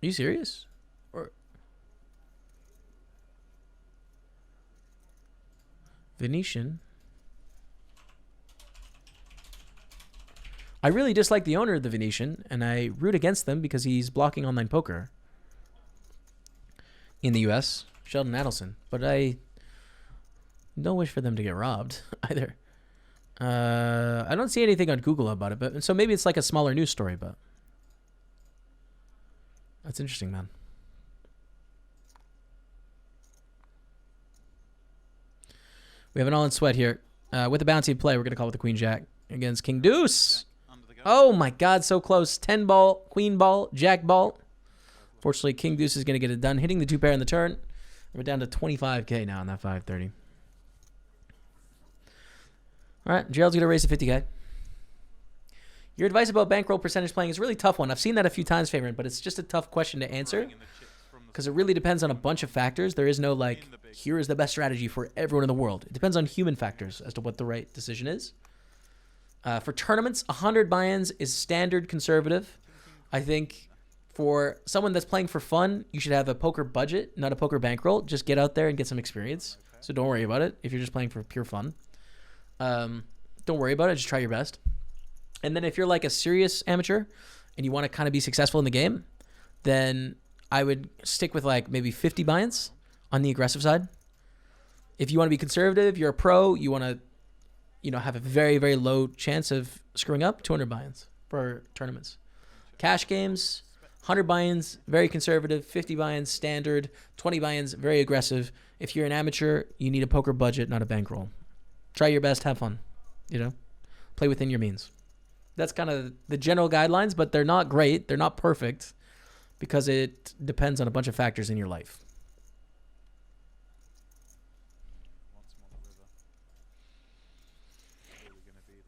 you serious? Or Venetian? I really dislike the owner of the Venetian, and I root against them because he's blocking online poker in the U.S. Sheldon Adelson. But I don't wish for them to get robbed either. I don't see anything on Google about it, but so maybe it's like a smaller news story, but that's interesting, man. We have an all-in sweat here. With the bounty play, we're going to call it the Queen Jack against King Deuce. Oh my God, so close. 10 ball, Queen ball, Jack ball. Fortunately, King Deuce is going to get it done, hitting the 2-pair in the turn. We're down to 25K now on that 530. All right, Gerald's going to raise to 50K. Your advice about bankroll percentage playing is a really tough one. I've seen that a few times, Favorite, but it's just a tough question to answer because it really depends on a bunch of factors. There is no, like, here is the best strategy for everyone in the world. It depends on human factors as to what the right decision is. For tournaments, 100 buy-ins is standard conservative. I think for someone that's playing for fun, you should have a poker budget, not a poker bankroll. Just get out there and get some experience. So don't worry about it if you're just playing for pure fun. Don't worry about it. Just try your best. And then if you're like a serious amateur and you want to kind of be successful in the game, then I would stick with like maybe 50 buy-ins on the aggressive side. If you want to be conservative, you're a pro, you want to, have a very, very low chance of screwing up, 200 buy-ins for tournaments. Cash games, 100 buy-ins, very conservative, 50 buy-ins, standard, 20 buy-ins, very aggressive. If you're an amateur, you need a poker budget, not a bankroll. Try your best, have fun, play within your means. That's kind of the general guidelines, but they're not great. They're not perfect because it depends on a bunch of factors in your life.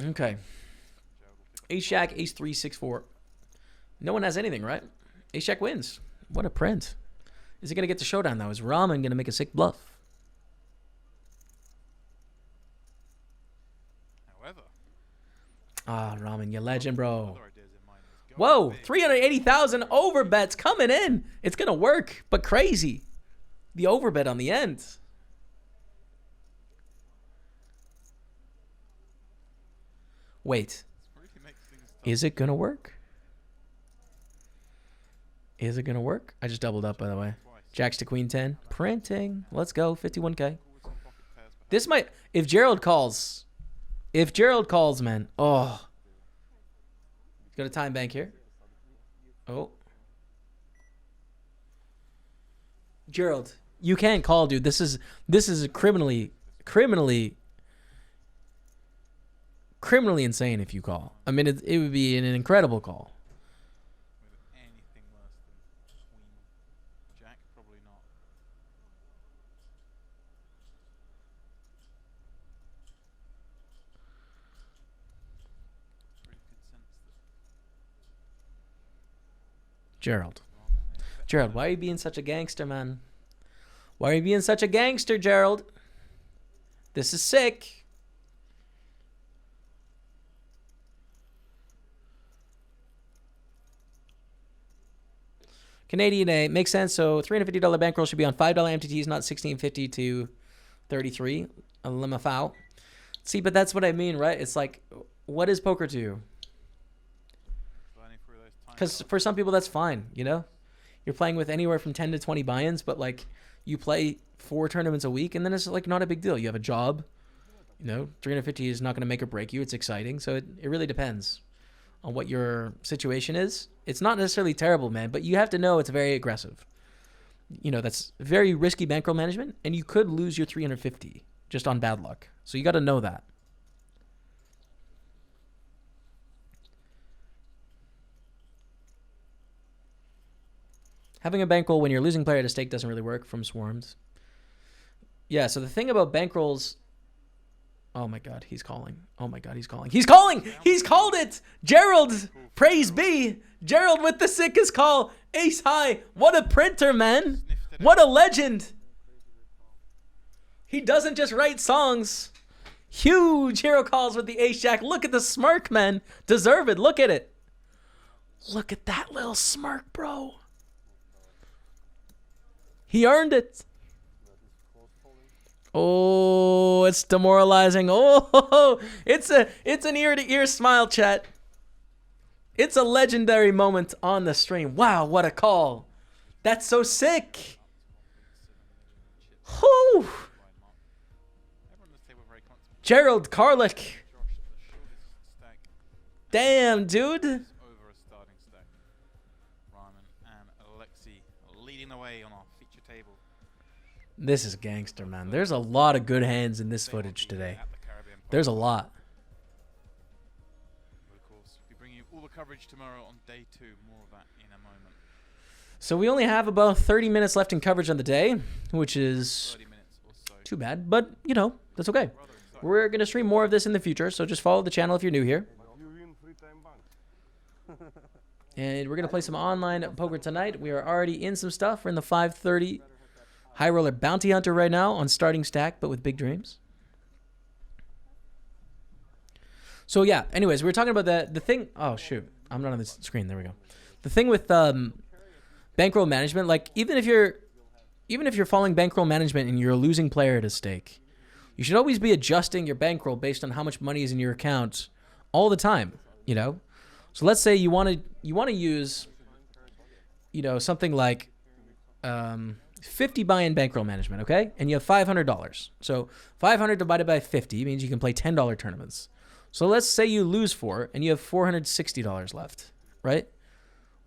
Okay. Ace-Jack, Ace-3, 6-4. No one has anything, right? Ace-Jack wins. What a print. Is he going to get to showdown, though? Is Ramen going to make a sick bluff? Ah, Ramen, you legend, bro. Whoa, 380,000 overbets coming in. It's going to work, but crazy. The overbet on the end. Wait. Is it going to work? Is it going to work? I just doubled up, by the way. Jacks to Queen 10. Printing. Let's go. 51K. This might... If Gerald calls, man. Oh. Go to time bank here. Oh. Gerald, you can't call, dude. This is criminally insane if you call. I mean, it would be an incredible call. Anything worse than Queen Jack, probably not. Gerald, why are you being such a gangster, man? Why are you being such a gangster, Gerald? This is sick. Canadian A makes sense. So $350 bankroll should be on $5 MTTs, not $16.50 to $33. A lima foul. See, but that's what I mean, right? It's like, what is poker to you? Because for some people, that's fine, You're playing with anywhere from 10 to 20 buy-ins, but, like, you play 4 tournaments a week, and then it's, like, not a big deal. You have a job. 350 is not going to make or break you. It's exciting. So it really depends on what your situation is. It's not necessarily terrible, man, but you have to know it's very aggressive. That's very risky bankroll management, and you could lose your 350 just on bad luck. So you got to know that. Having a bankroll when you're losing player at a stake doesn't really work from Swarms. Yeah, so the thing about bankrolls... Oh my God, he's calling. Oh my God, he's calling. He's calling! He's called it! Gerald! Praise be! Gerald with the sickest call. Ace high. What a printer, man. What a legend. He doesn't just write songs. Huge hero calls with the ace jack. Look at the smirk, man. Deserve it. Look at it. Look at that little smirk, bro. He earned it. Oh, it's demoralizing. Oh, it's an ear-to-ear smile, chat. It's a legendary moment on the stream. Wow, what a call. That's so sick. Whew. Gerald Karlik. Damn, dude. Over a starting stack. Ryman and Alexi leading the way on our feature table. This is gangster, man. There's a lot of good hands in this footage today. There's a lot. But of course, we bring you all the coverage tomorrow on day 2. More of that in a moment. So we only have about 30 minutes left in coverage on the day, which is 30 minutes or so. too bad, but you know, that's okay. We're going to stream more of this in the future, so just follow the channel if you're new here. And we're going to play some online poker tonight. We are already in some stuff. We're in the 530 High Roller Bounty Hunter right now on starting stack, but with big dreams. So yeah, anyways, we were talking about the thing. Oh, shoot. I'm not on the screen. There we go. The thing with bankroll management, like even if you're following bankroll management and you're a losing player at a stake, you should always be adjusting your bankroll based on how much money is in your account all the time, you know? So let's say you want to use, you know, something like 50 buy-in bankroll management, okay? And you have $500. So 500 divided by 50 means you can play $10 tournaments. So let's say you lose 4 and you have $460 left, right?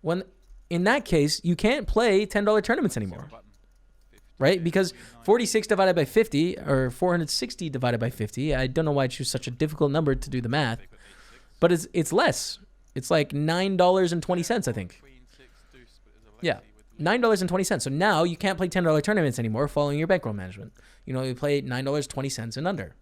When in that case, you can't play $10 tournaments anymore, right? Because 46 divided by 50 or 460 divided by 50, I don't know why I choose such a difficult number to do the math, but it's less. It's like $9.20, I think. Yeah, $9.20. So now you can't play $10 tournaments anymore following your bankroll management. You know, you play $9.20 and under.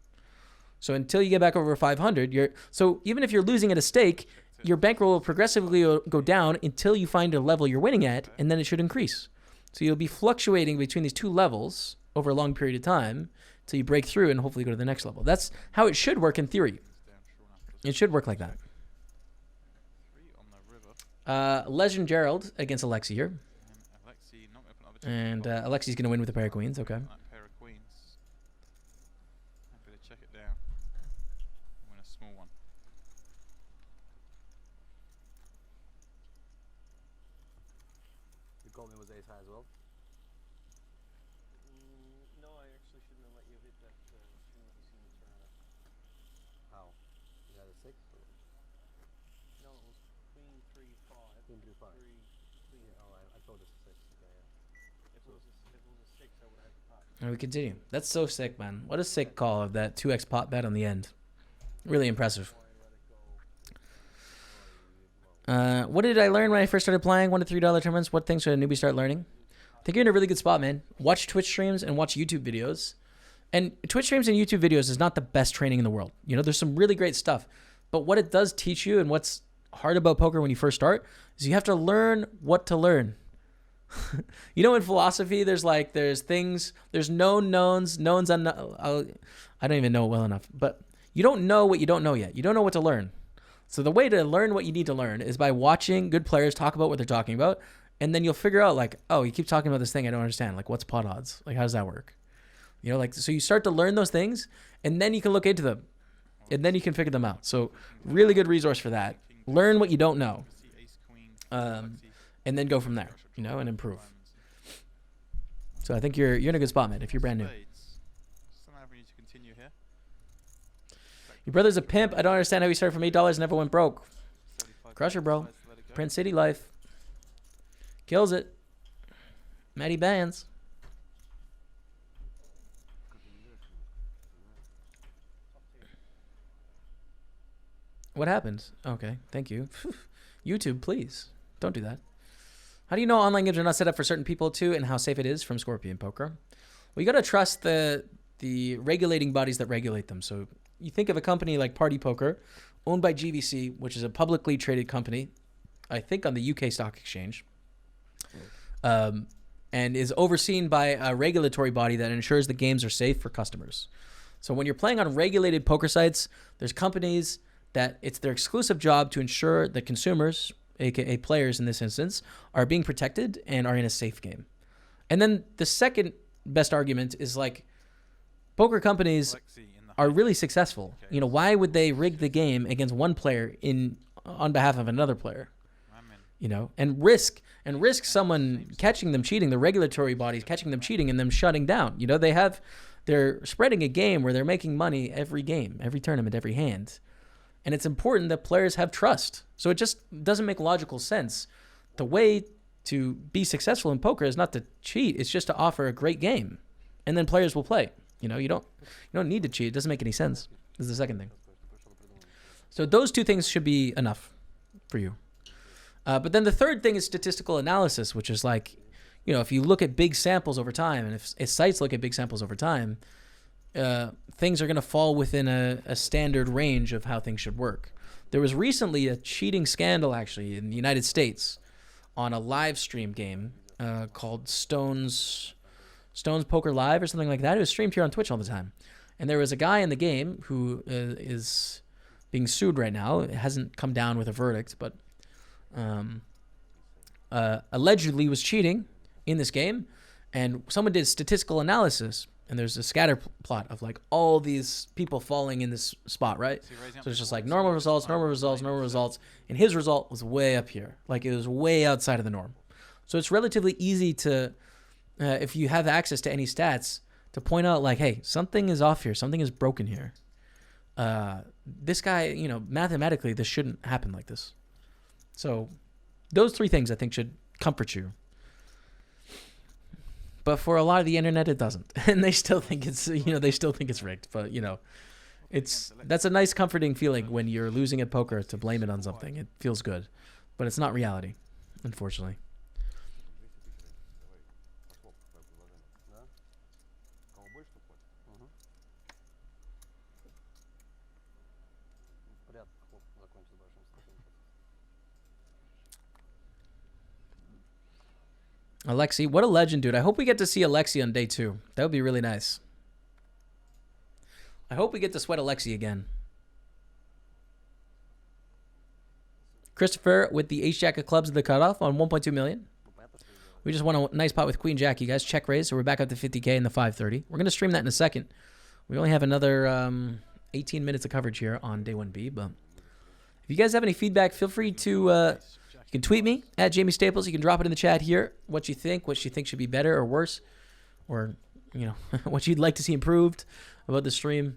So until you get back over 500, so even if you're losing at a stake, your bankroll will progressively go down until you find a level you're winning at, and then it should increase. So you'll be fluctuating between these two levels over a long period of time until you break through and hopefully go to the next level. That's how it should work in theory. It should work like that. Legend Gerald against Alexi here. And Alexi's going to win with a pair of queens, okay. Pair of queens. Happy to check it down. Win a small one. You called me was ace high as well? No, I actually shouldn't have let you hit that string that you seen me turn it. How? You had a 6? Or? No, it was queen 3-5. Queen 3-5. Queen. Yeah, oh, I told us 6. Okay, yeah. If it was a 6, I would have had the pot. And we continue. That's so sick, man. What a sick call of that 2x pot bet on the end. Really impressive. What did I learn when I first started playing $1 to $3 tournaments? What things should a newbie start learning? I think you're in a really good spot, man. Watch Twitch streams and watch YouTube videos. And Twitch streams and YouTube videos is not the best training in the world. You know, there's some really great stuff. But what it does teach you and what's hard about poker when you first start is you have to learn what to learn. You know, in philosophy, there's things, there's known knowns, knowns unknown. I don't even know it well enough. But you don't know what you don't know yet. You don't know what to learn. So the way to learn what you need to learn is by watching good players talk about what they're talking about. And then you'll figure out like, oh, you keep talking about this thing I don't understand. Like, what's pot odds? Like, how does that work? You know, like, so you start to learn those things and then you can look into them and then you can figure them out. So really good resource for that. Learn what you don't know. And then go from there, you know, and improve. So I think you're in a good spot, man, if you're brand new. Your brother's a pimp. I don't understand how he started from $8 and never went broke. Crusher, bro. Prince City life. Kills it. Matty Bands. What happened? Okay, thank you. YouTube, please. Don't do that. How do you know online games are not set up for certain people too, and how safe it is? From Scorpion Poker. Well, you got to trust the regulating bodies that regulate them. So you think of a company like Party Poker, owned by GVC, which is a publicly traded company, I think on the UK Stock Exchange, and is overseen by a regulatory body that ensures the games are safe for customers. So when you're playing on regulated poker sites, there's companies that it's their exclusive job to ensure that consumers, aka players in this instance, are being protected and are in a safe game. And then the second best argument is like poker companies Alexi in the are high really stakes successful. case. You know, why would they rig the game against one player on behalf of another player? I'm in. You know, and risk someone catching them cheating, the regulatory bodies catching them cheating and them shutting down. You know, they're spreading a game where they're making money every game, every tournament, every hand. And it's important that players have trust. So it just doesn't make logical sense. The way to be successful in poker is not to cheat. It's just to offer a great game, and then players will play. You know, you don't need to cheat. It doesn't make any sense. This is the second thing. So those two things should be enough for you. But then the third thing is statistical analysis, which is like, you know, if you look at big samples over time, and if sites look at big samples over time, things are going to fall within a standard range of how things should work. There was recently a cheating scandal, actually, in the United States on a live stream game called Stones Poker Live or something like that. It was streamed here on Twitch all the time. And there was a guy in the game who is being sued right now. It hasn't come down with a verdict, but allegedly was cheating in this game. And someone did statistical analysis, and there's a scatter plot of like all these people falling in this spot, right? So it's just like normal results, normal results, normal results. And his result was way up here. Like it was way outside of the norm. So it's relatively easy to, if you have access to any stats, to point out like, hey, something is off here. Something is broken here. This guy, you know, mathematically, this shouldn't happen like this. So those three things I think should comfort you. But for a lot of the internet, it doesn't. And they still think it's, you know, they still think it's rigged. But, you know, that's a nice comforting feeling when you're losing at poker to blame it on something. It feels good. But it's not reality, unfortunately. Alexi, what a legend, dude. I hope we get to see Alexi on day 2. That would be really nice. I hope we get to sweat Alexi again. Christopher with the ace-jack of clubs at the cutoff on 1.2 million. We just won a nice pot with Queen Jack, you guys. Check raise, so we're back up to 50K in the 530. We're going to stream that in a second. We only have another 18 minutes of coverage here on day 1B, but if you guys have any feedback, feel free to... you can tweet me at Jamie Staples. You can drop it in the chat here. What you think should be better or worse, or you know what you'd like to see improved about the stream.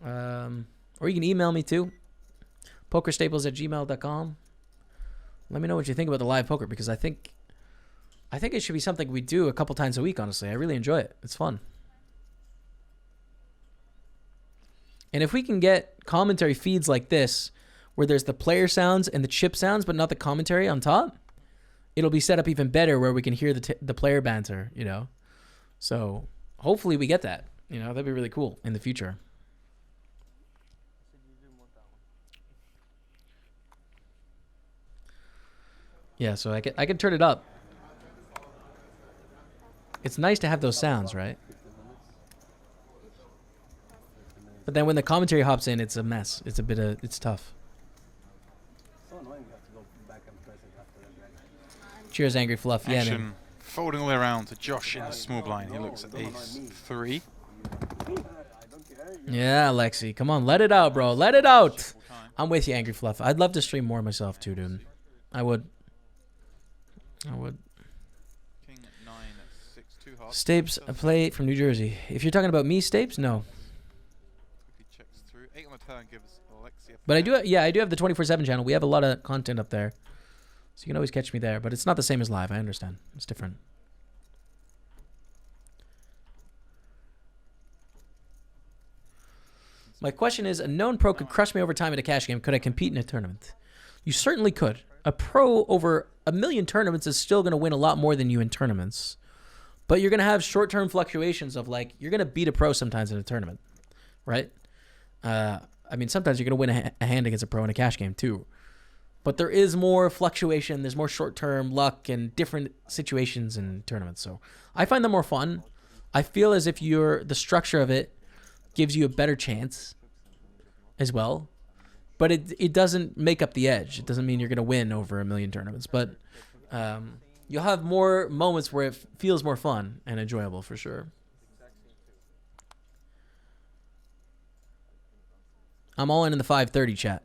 Or you can email me too, pokerstaples@gmail.com. Let me know what you think about the live poker, because I think it should be something we do a couple times a week. Honestly, I really enjoy it. It's fun. And if we can get commentary feeds like this, where there's the player sounds and the chip sounds, but not the commentary on top, it'll be set up even better where we can hear the player banter, you know? So hopefully we get that, you know, that'd be really cool in the future. Yeah, so I can turn it up. It's nice to have those sounds, right? But then when the commentary hops in, it's a mess. It's tough. Cheers, Angry Fluff. Yeah, Action man. folding all the way around to Josh in the small blind. He looks at ace 3. Yeah, Alexi. Come on, let it out, bro. Let it out. I'm with you, Angry Fluff. I'd love to stream more myself, too, dude. I would. King 9 at 6, 2 hearts. Stapes, a play from New Jersey. If you're talking about me, Stapes, no. He checks through. 8 on the turn gives Alexi a But I do have the 24/7 channel. We have a lot of content up there. So you can always catch me there. But it's not the same as live. I understand. It's different. My question is, a known pro could crush me over time in a cash game. Could I compete in a tournament? You certainly could. A pro over 1 million tournaments is still going to win a lot more than you in tournaments. But you're going to have short-term fluctuations of, like, you're going to beat a pro sometimes in a tournament. Right? I mean, sometimes you're going to win a hand against a pro in a cash game, too. But there is more fluctuation. There's more short-term luck and different situations in tournaments. So I find them more fun. I feel as if the structure of it gives you a better chance as well. But it doesn't make up the edge. It doesn't mean you're going to win over 1 million tournaments. But You'll have more moments where it feels more fun and enjoyable for sure. I'm all into the 530 chat.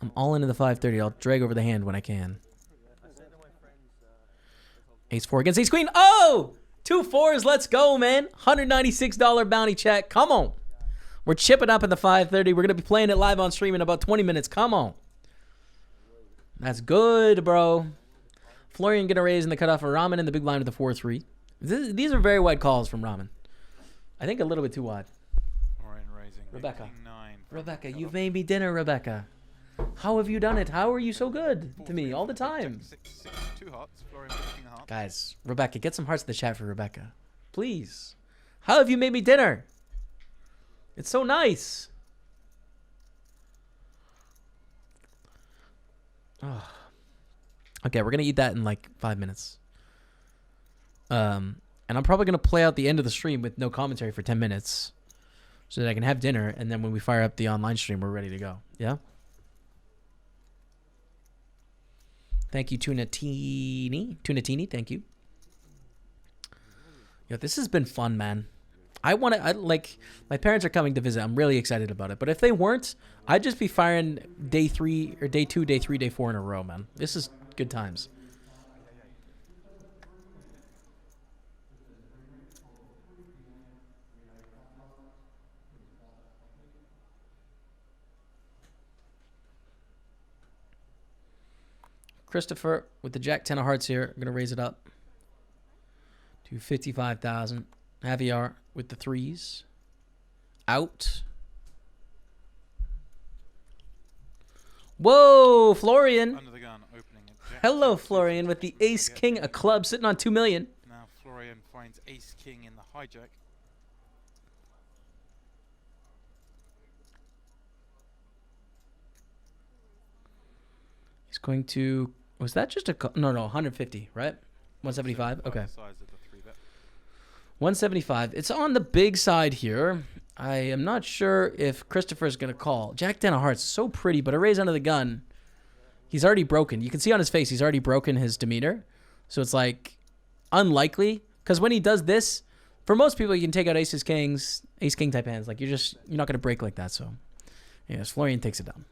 I'm all into the 530. I'll drag over the hand when I can. Ace 4 against Ace Queen. Oh! 2 4s. Let's go, man. $196 bounty chat. Come on. We're chipping up in the 530. We're going to be playing it live on stream in about 20 minutes. Come on. That's good, bro. Florian going to raise in the cutoff for Ramen in the big blind with the 4-3. These are very wide calls from Ramen. I think a little bit too wide. Florian raising. Rebecca. King 9 Rebecca, you've made me dinner, Rebecca. How have you done it? How are you so good to me all the time? 2 hearts. Florian with King of Hearts. Guys, Rebecca, get some hearts in the chat for Rebecca. Please. How have you made me dinner? It's so nice. Oh. Okay, we're going to eat that in like 5 minutes. And I'm probably going to play out the end of the stream with no commentary for 10 minutes so that I can have dinner, and then when we fire up the online stream, we're ready to go. Yeah? Thank you, Tunatini. Tunatini, thank you. Yo, this has been fun, man. I like, my parents are coming to visit. I'm really excited about it. But if they weren't, I'd just be firing day 3 or day 2, day 3, day 4 in a row, man. This is good times. Christopher with the Jack 10 of hearts here. I'm going to raise it up to 55,000. Javier with the 3s. Out. Whoa, Florian. Under the gun, opening it. Jack Hello, 10, Florian with the Ace King, a club sitting on 2 million. Now Florian finds Ace King in the hijack. He's going to, was that just a, no, 150, right? 175? Okay. The size of the 3-bet. 175. It's on the big side here. I am not sure if Christopher's going to call. Jack 10 of hearts, so pretty, but a raise under the gun. He's already broken. You can see on his face, he's already broken his demeanor. So it's like unlikely. Because when he does this, for most people, you can take out aces, kings, ace, king type hands. Like you're not going to break like that. So yes, Florian takes it down.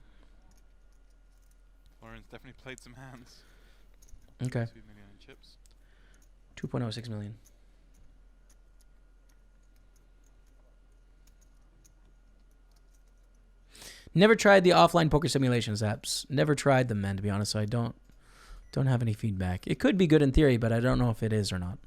Florian's definitely played some hands. Okay. 2 million in chips. 2.06 million. Never tried the offline poker simulations apps. Never tried them, man, to be honest. So I don't have any feedback. It could be good in theory, but I don't know if it is or not.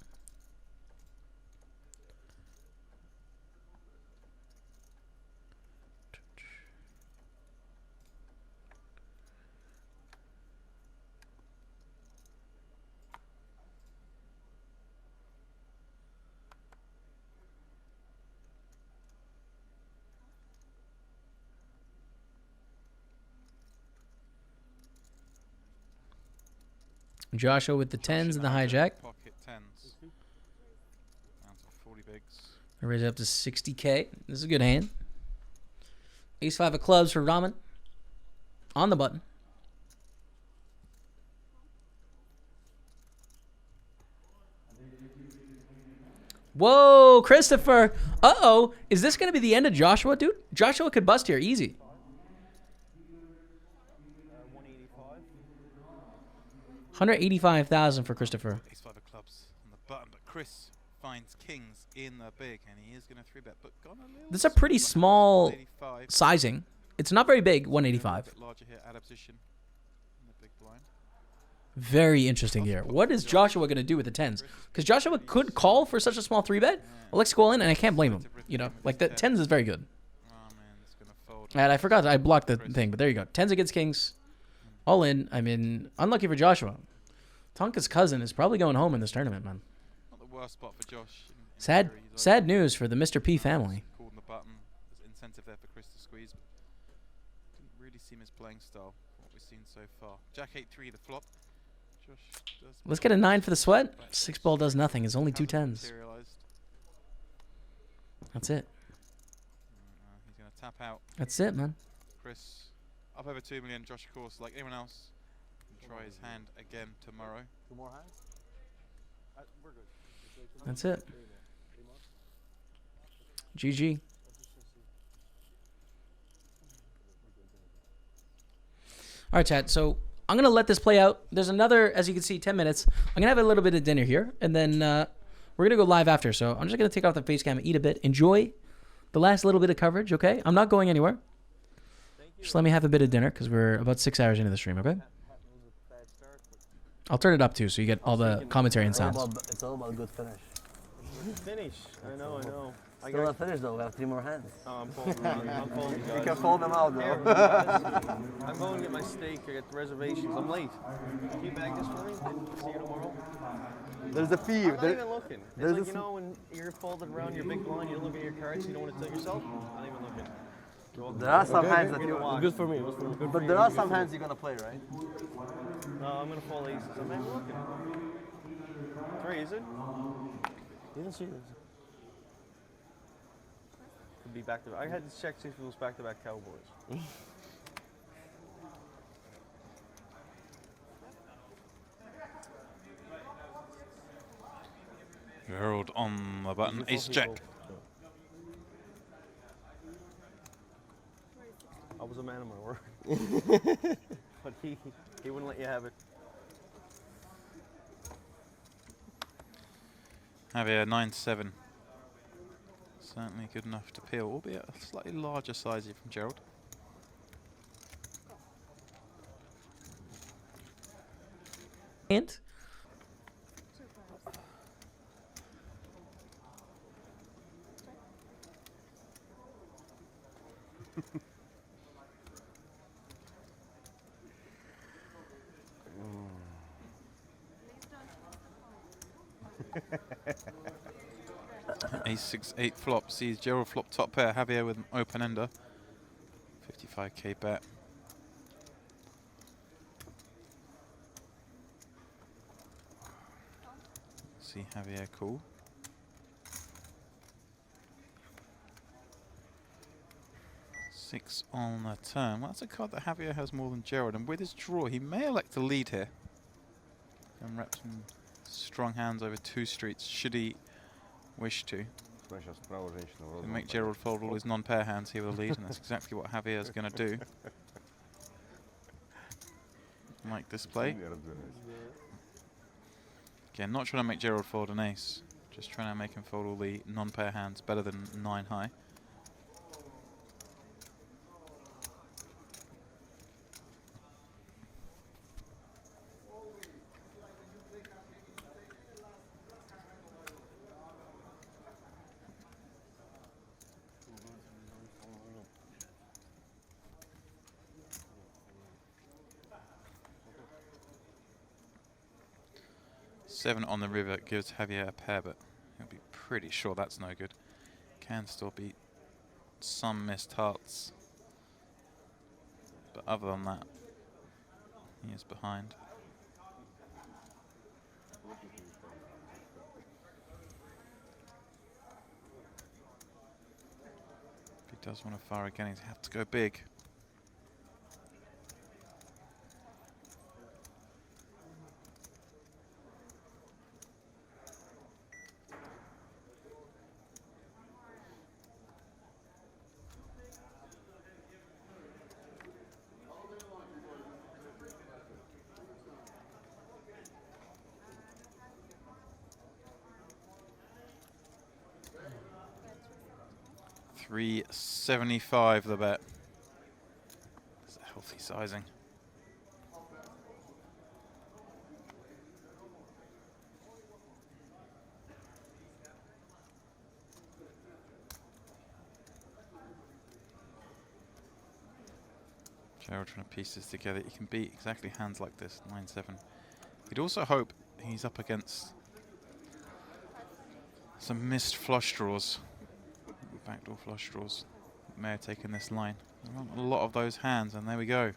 Joshua with the 10s and the hijack. Pocket 10s. Down to 40 bigs. I raise it up to 60K. This is a good hand. Ace 5 of clubs for Ramen. On the button. Whoa, Christopher. Uh-oh. Is this going to be the end of Joshua, dude? Joshua could bust here. Easy. 185,000 for Christopher. Ace 5 of clubs on the button, but Chris finds kings in the big, and he is going to 3-bet, but gone a little. This is a pretty small 185. sizing. It's not very big, 185. A bit larger here, out of position in the big blind. Very interesting here. What is Joshua going to do with the 10s? Because Joshua could call for such a small 3-bet. Alex go all in, and I can't blame him. You know, like the 10s is very good. Oh man, it's going to fold. And I forgot, I blocked the thing, but there you go. 10s against kings. All in. I mean, unlucky for Joshua. Tonka's cousin is probably going home in this tournament, man. Not the worst spot for Josh. In Sad theory. He's sad news for the Mr. P family. Called on the button. There's incentive there for Chris to squeeze. Didn't really seem his playing style, what we've seen so far. Jack 8-3, the flop. Josh does Let's get a 9 for the sweat. 6 ball does nothing. It's only 2 hasn't 10s. materialized. That's it. He's going to tap out. That's it, man. Chris up over 2 million. Josh, of course, like anyone else, try his hand again tomorrow. 2 more hands? We're good. That's it. 3 more. 3 more? GG. All right, chat. So I'm going to let this play out. There's another, as you can see, 10 minutes. I'm going to have a little bit of dinner here, and then we're going to go live after. So I'm just going to take off the face cam and eat a bit. Enjoy the last little bit of coverage, okay? I'm not going anywhere. Just let me have a bit of dinner because we're about 6 hours into the stream, okay? I'll turn it up too so you get all the commentary and sounds. It's all about good finish. Finish. I know. Still not finished though, we have 3 more hands. Oh, I'm folding. I'm folding, guys. You can fold them out Here, though. I'm going to get my steak or get the reservations. I'm late. Can you bag this for me? See you tomorrow. There's a fee. I'm not even looking. It's there's like, a you know, when you're folded around your big blind, you look at your cards, you don't want to tell yourself. Not even looking. There are some hands that you Good for me. Good for but you. there are some hands you're gonna play, right? No, I'm going to fold aces. I'm not even looking. 3, is it? You didn't see this. Could be back to back. I had to check see if it was back to back Cowboys. Gerald on the button. Ace jack. I was a man of my word. But he wouldn't let you have it. Javier 9-7. Certainly good enough to peel, albeit a slightly larger size here from Gerald. And Ace 6-8 flop sees Gerald flop top pair. Javier with an open ender. 55k bet. See Javier cool. Six on the turn. Well, that's a card that Javier has more than Gerald, and with his draw, he may elect to lead here and rep some strong hands over 2 streets, should he wish to. And make Gerald fold all his non-pair hands here with a lead, and that's exactly what Javier is going to do. Like this play. Again, not trying to make Gerald fold an ace, just trying to make him fold all the non-pair hands better than 9 high. Seven on the river gives Javier a pair, but he'll be pretty sure that's no good. Can still beat some missed hearts, but other than that, he is behind. If he does want to fire again, he'd have to go big. $375 the bet. That's a healthy sizing. Gerald trying to piece this together. He can beat exactly hands like this, 9-7. He'd also hope he's up against some missed flush draws. Backdoor flush draws may have taken this line. A lot of those hands, and there we go.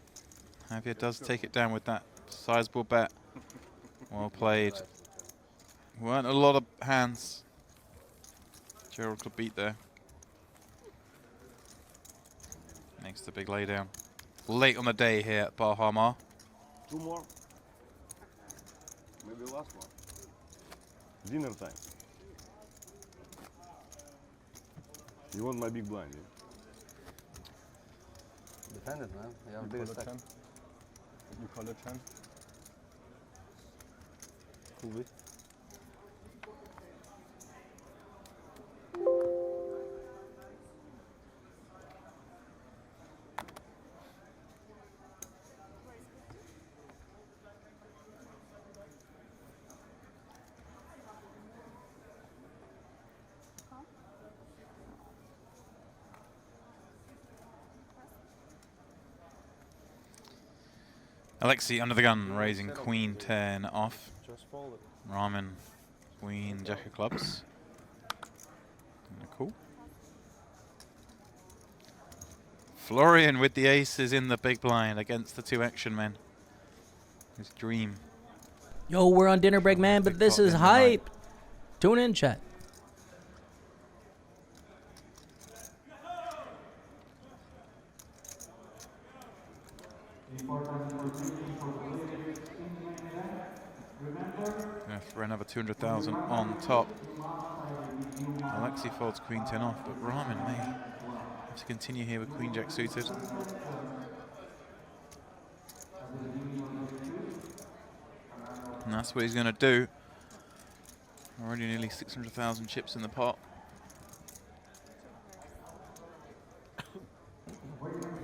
Javier does take it down with that sizable bet. Well played. Weren't a lot of hands Gerald could beat there. Makes the big laydown. Late on the day here at Bahama. 2 more. Maybe last one. Dinner time. You want my big blind, yeah? Defend it, man. You have a bigger stack. You call it 10? Cool bit. Alexi under the gun, raising queen 10 off. Just fold it. Ramen, queen, jack of clubs. Cool. Florian with the aces in the big blind against the 2 action men. His dream. Yo, we're on dinner break, man, but Big this pot is in the night. hype. Tune in, chat. Yeah, for another 200,000 on top. Alexi folds queen 10 off, but Ramen may have to continue here with queen jack suited. And that's what he's going to do. Already nearly 600,000 chips in the pot.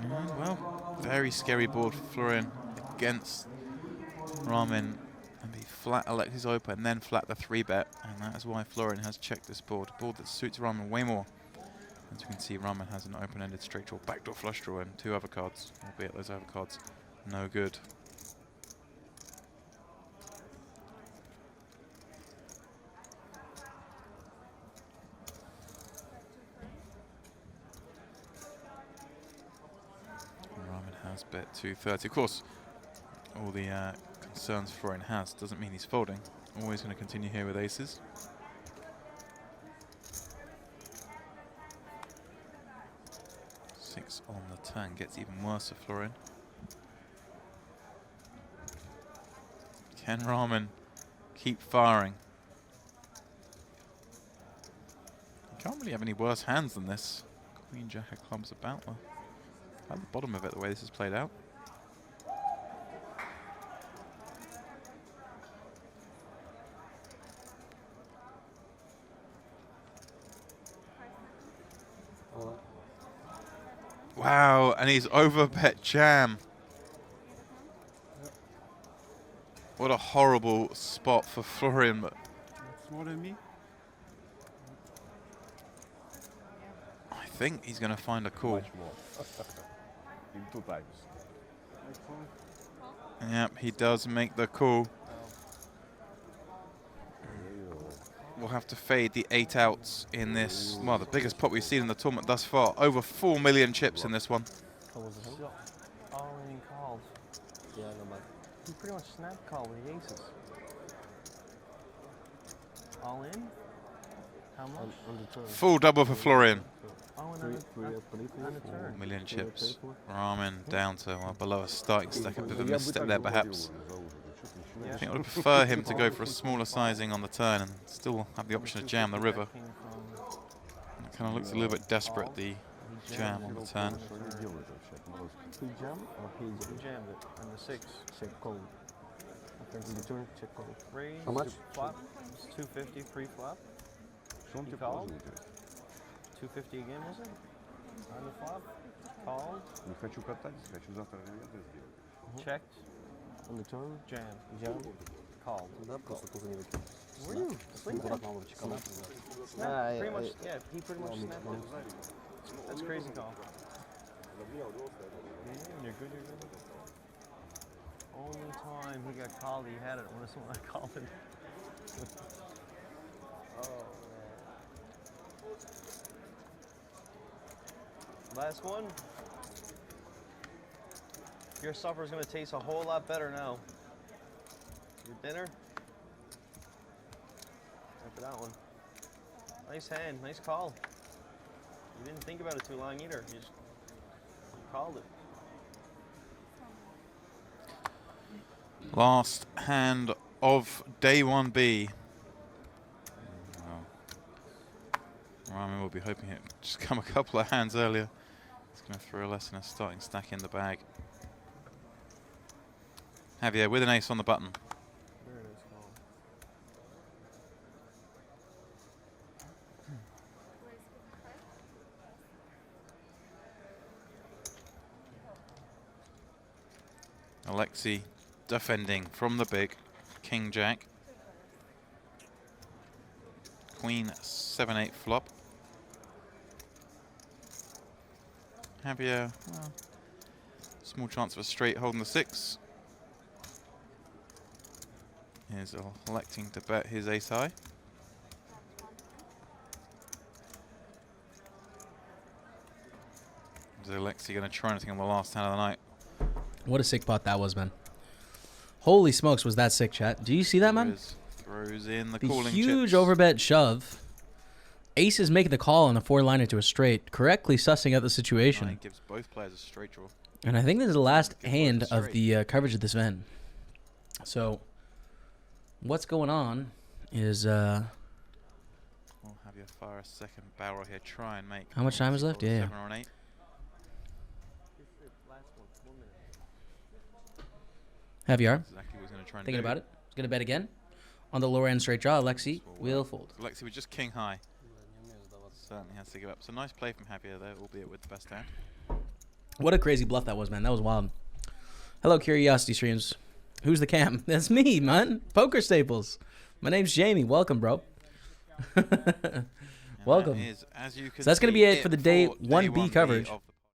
And, well, very scary board for Florian against Ramen. And be flat Alexi's open, then flat the 3-bet, and that is why Florian has checked this board. A board that suits Ramen way more. As you can see, Ramen has an open-ended straight draw, backdoor flush draw, and 2 other cards, albeit those other cards no good. Ramen has bet 230. Of course, all the concerns Florian has doesn't mean he's folding. Always going to continue here with aces. Six on the turn gets even worse for Florian. Can Ramen keep firing? You can't really have any worse hands than this. Queen jack of clubs about the bottom of it, the way this is played out. Wow, and he's overbet jam. What a horrible spot for Florian, but That's more than me. I think he's going to find a call. Much more. In 2 times. Yep, he does make the call. We'll have to fade the 8 outs in this, well, the biggest pot we've seen in the tournament thus far. Over 4 million chips in this one. All in calls. Yeah, no matter. You pretty much snap call with the aces. All in? How much? On the turn. Full double for Florian. Oh, and on the turn. 4 million chips. Ramen down to, well, below a starting stack. A bit of a misstep there, perhaps. I think I would prefer him to go for a smaller sizing on the turn and still have the option to jam the river. It kind of looks a little bit desperate, the jam on the turn. He jump or he He jammed it on the 6. check call? In the turn, check call. Raise. How much? Flop. It's 250 pre-flop. He called. 250 again, was it? On the flop. Called. Не хочу катать, хочу завтра регаты сделать. Checked. On the turn, Jam. jam. Called. Да, просто туза не выкинул. Were you sleeping? Аккуратно надо чекануть. Snap. Pretty much. Yeah, he pretty much snapped it. That's crazy call. Yeah, you're good, you're good. Only time he got called, he had it when someone called it. Oh, man. Last one. Your supper is going to taste a whole lot better now. Your dinner. After that one. Nice hand, nice call. You didn't think about it too long either. You just called it. Last hand of day 1B. Rami will be hoping it just come a couple of hands earlier. He's going to throw a lesson of starting stack in the bag. Javier with an ace on the button. Very nice call. Alexei defending from the big. King Jack. Queen 7-8 flop. Javier, well, small chance of a straight holding the 6. He's electing to bet his ace high. Is Alexei going to try anything on the last hand of the night? What a sick pot that was, man. Holy smokes, was that sick, chat. Do you see that, man? Throws in the The calling huge chips. overbet shove. Ace is making the call on the 4-liner to a straight, correctly sussing out the situation. Nine gives both players a straight draw. And I think this is the last Good hand work, of straight. the coverage of this event. So, what's going on is, We'll have you fire a second barrel here. Try and make. How much time is left? Yeah, 7 or an 8. Javier, Exactly what he's going to try and thinking do. about it. He's going to bet again. On the lower end straight draw, Alexei Well, will fold. Alexei was just king high. Certainly has to give up. So nice play from Javier there, albeit with the best hand. What a crazy bluff that was, man. That was wild. Hello, Curiosity Streams. Who's the cam? That's me, man. Poker Staples. My name's Jamie. Welcome, bro. And Welcome. that is, as you can So that's going to see, be it for the day 1B B coverage. of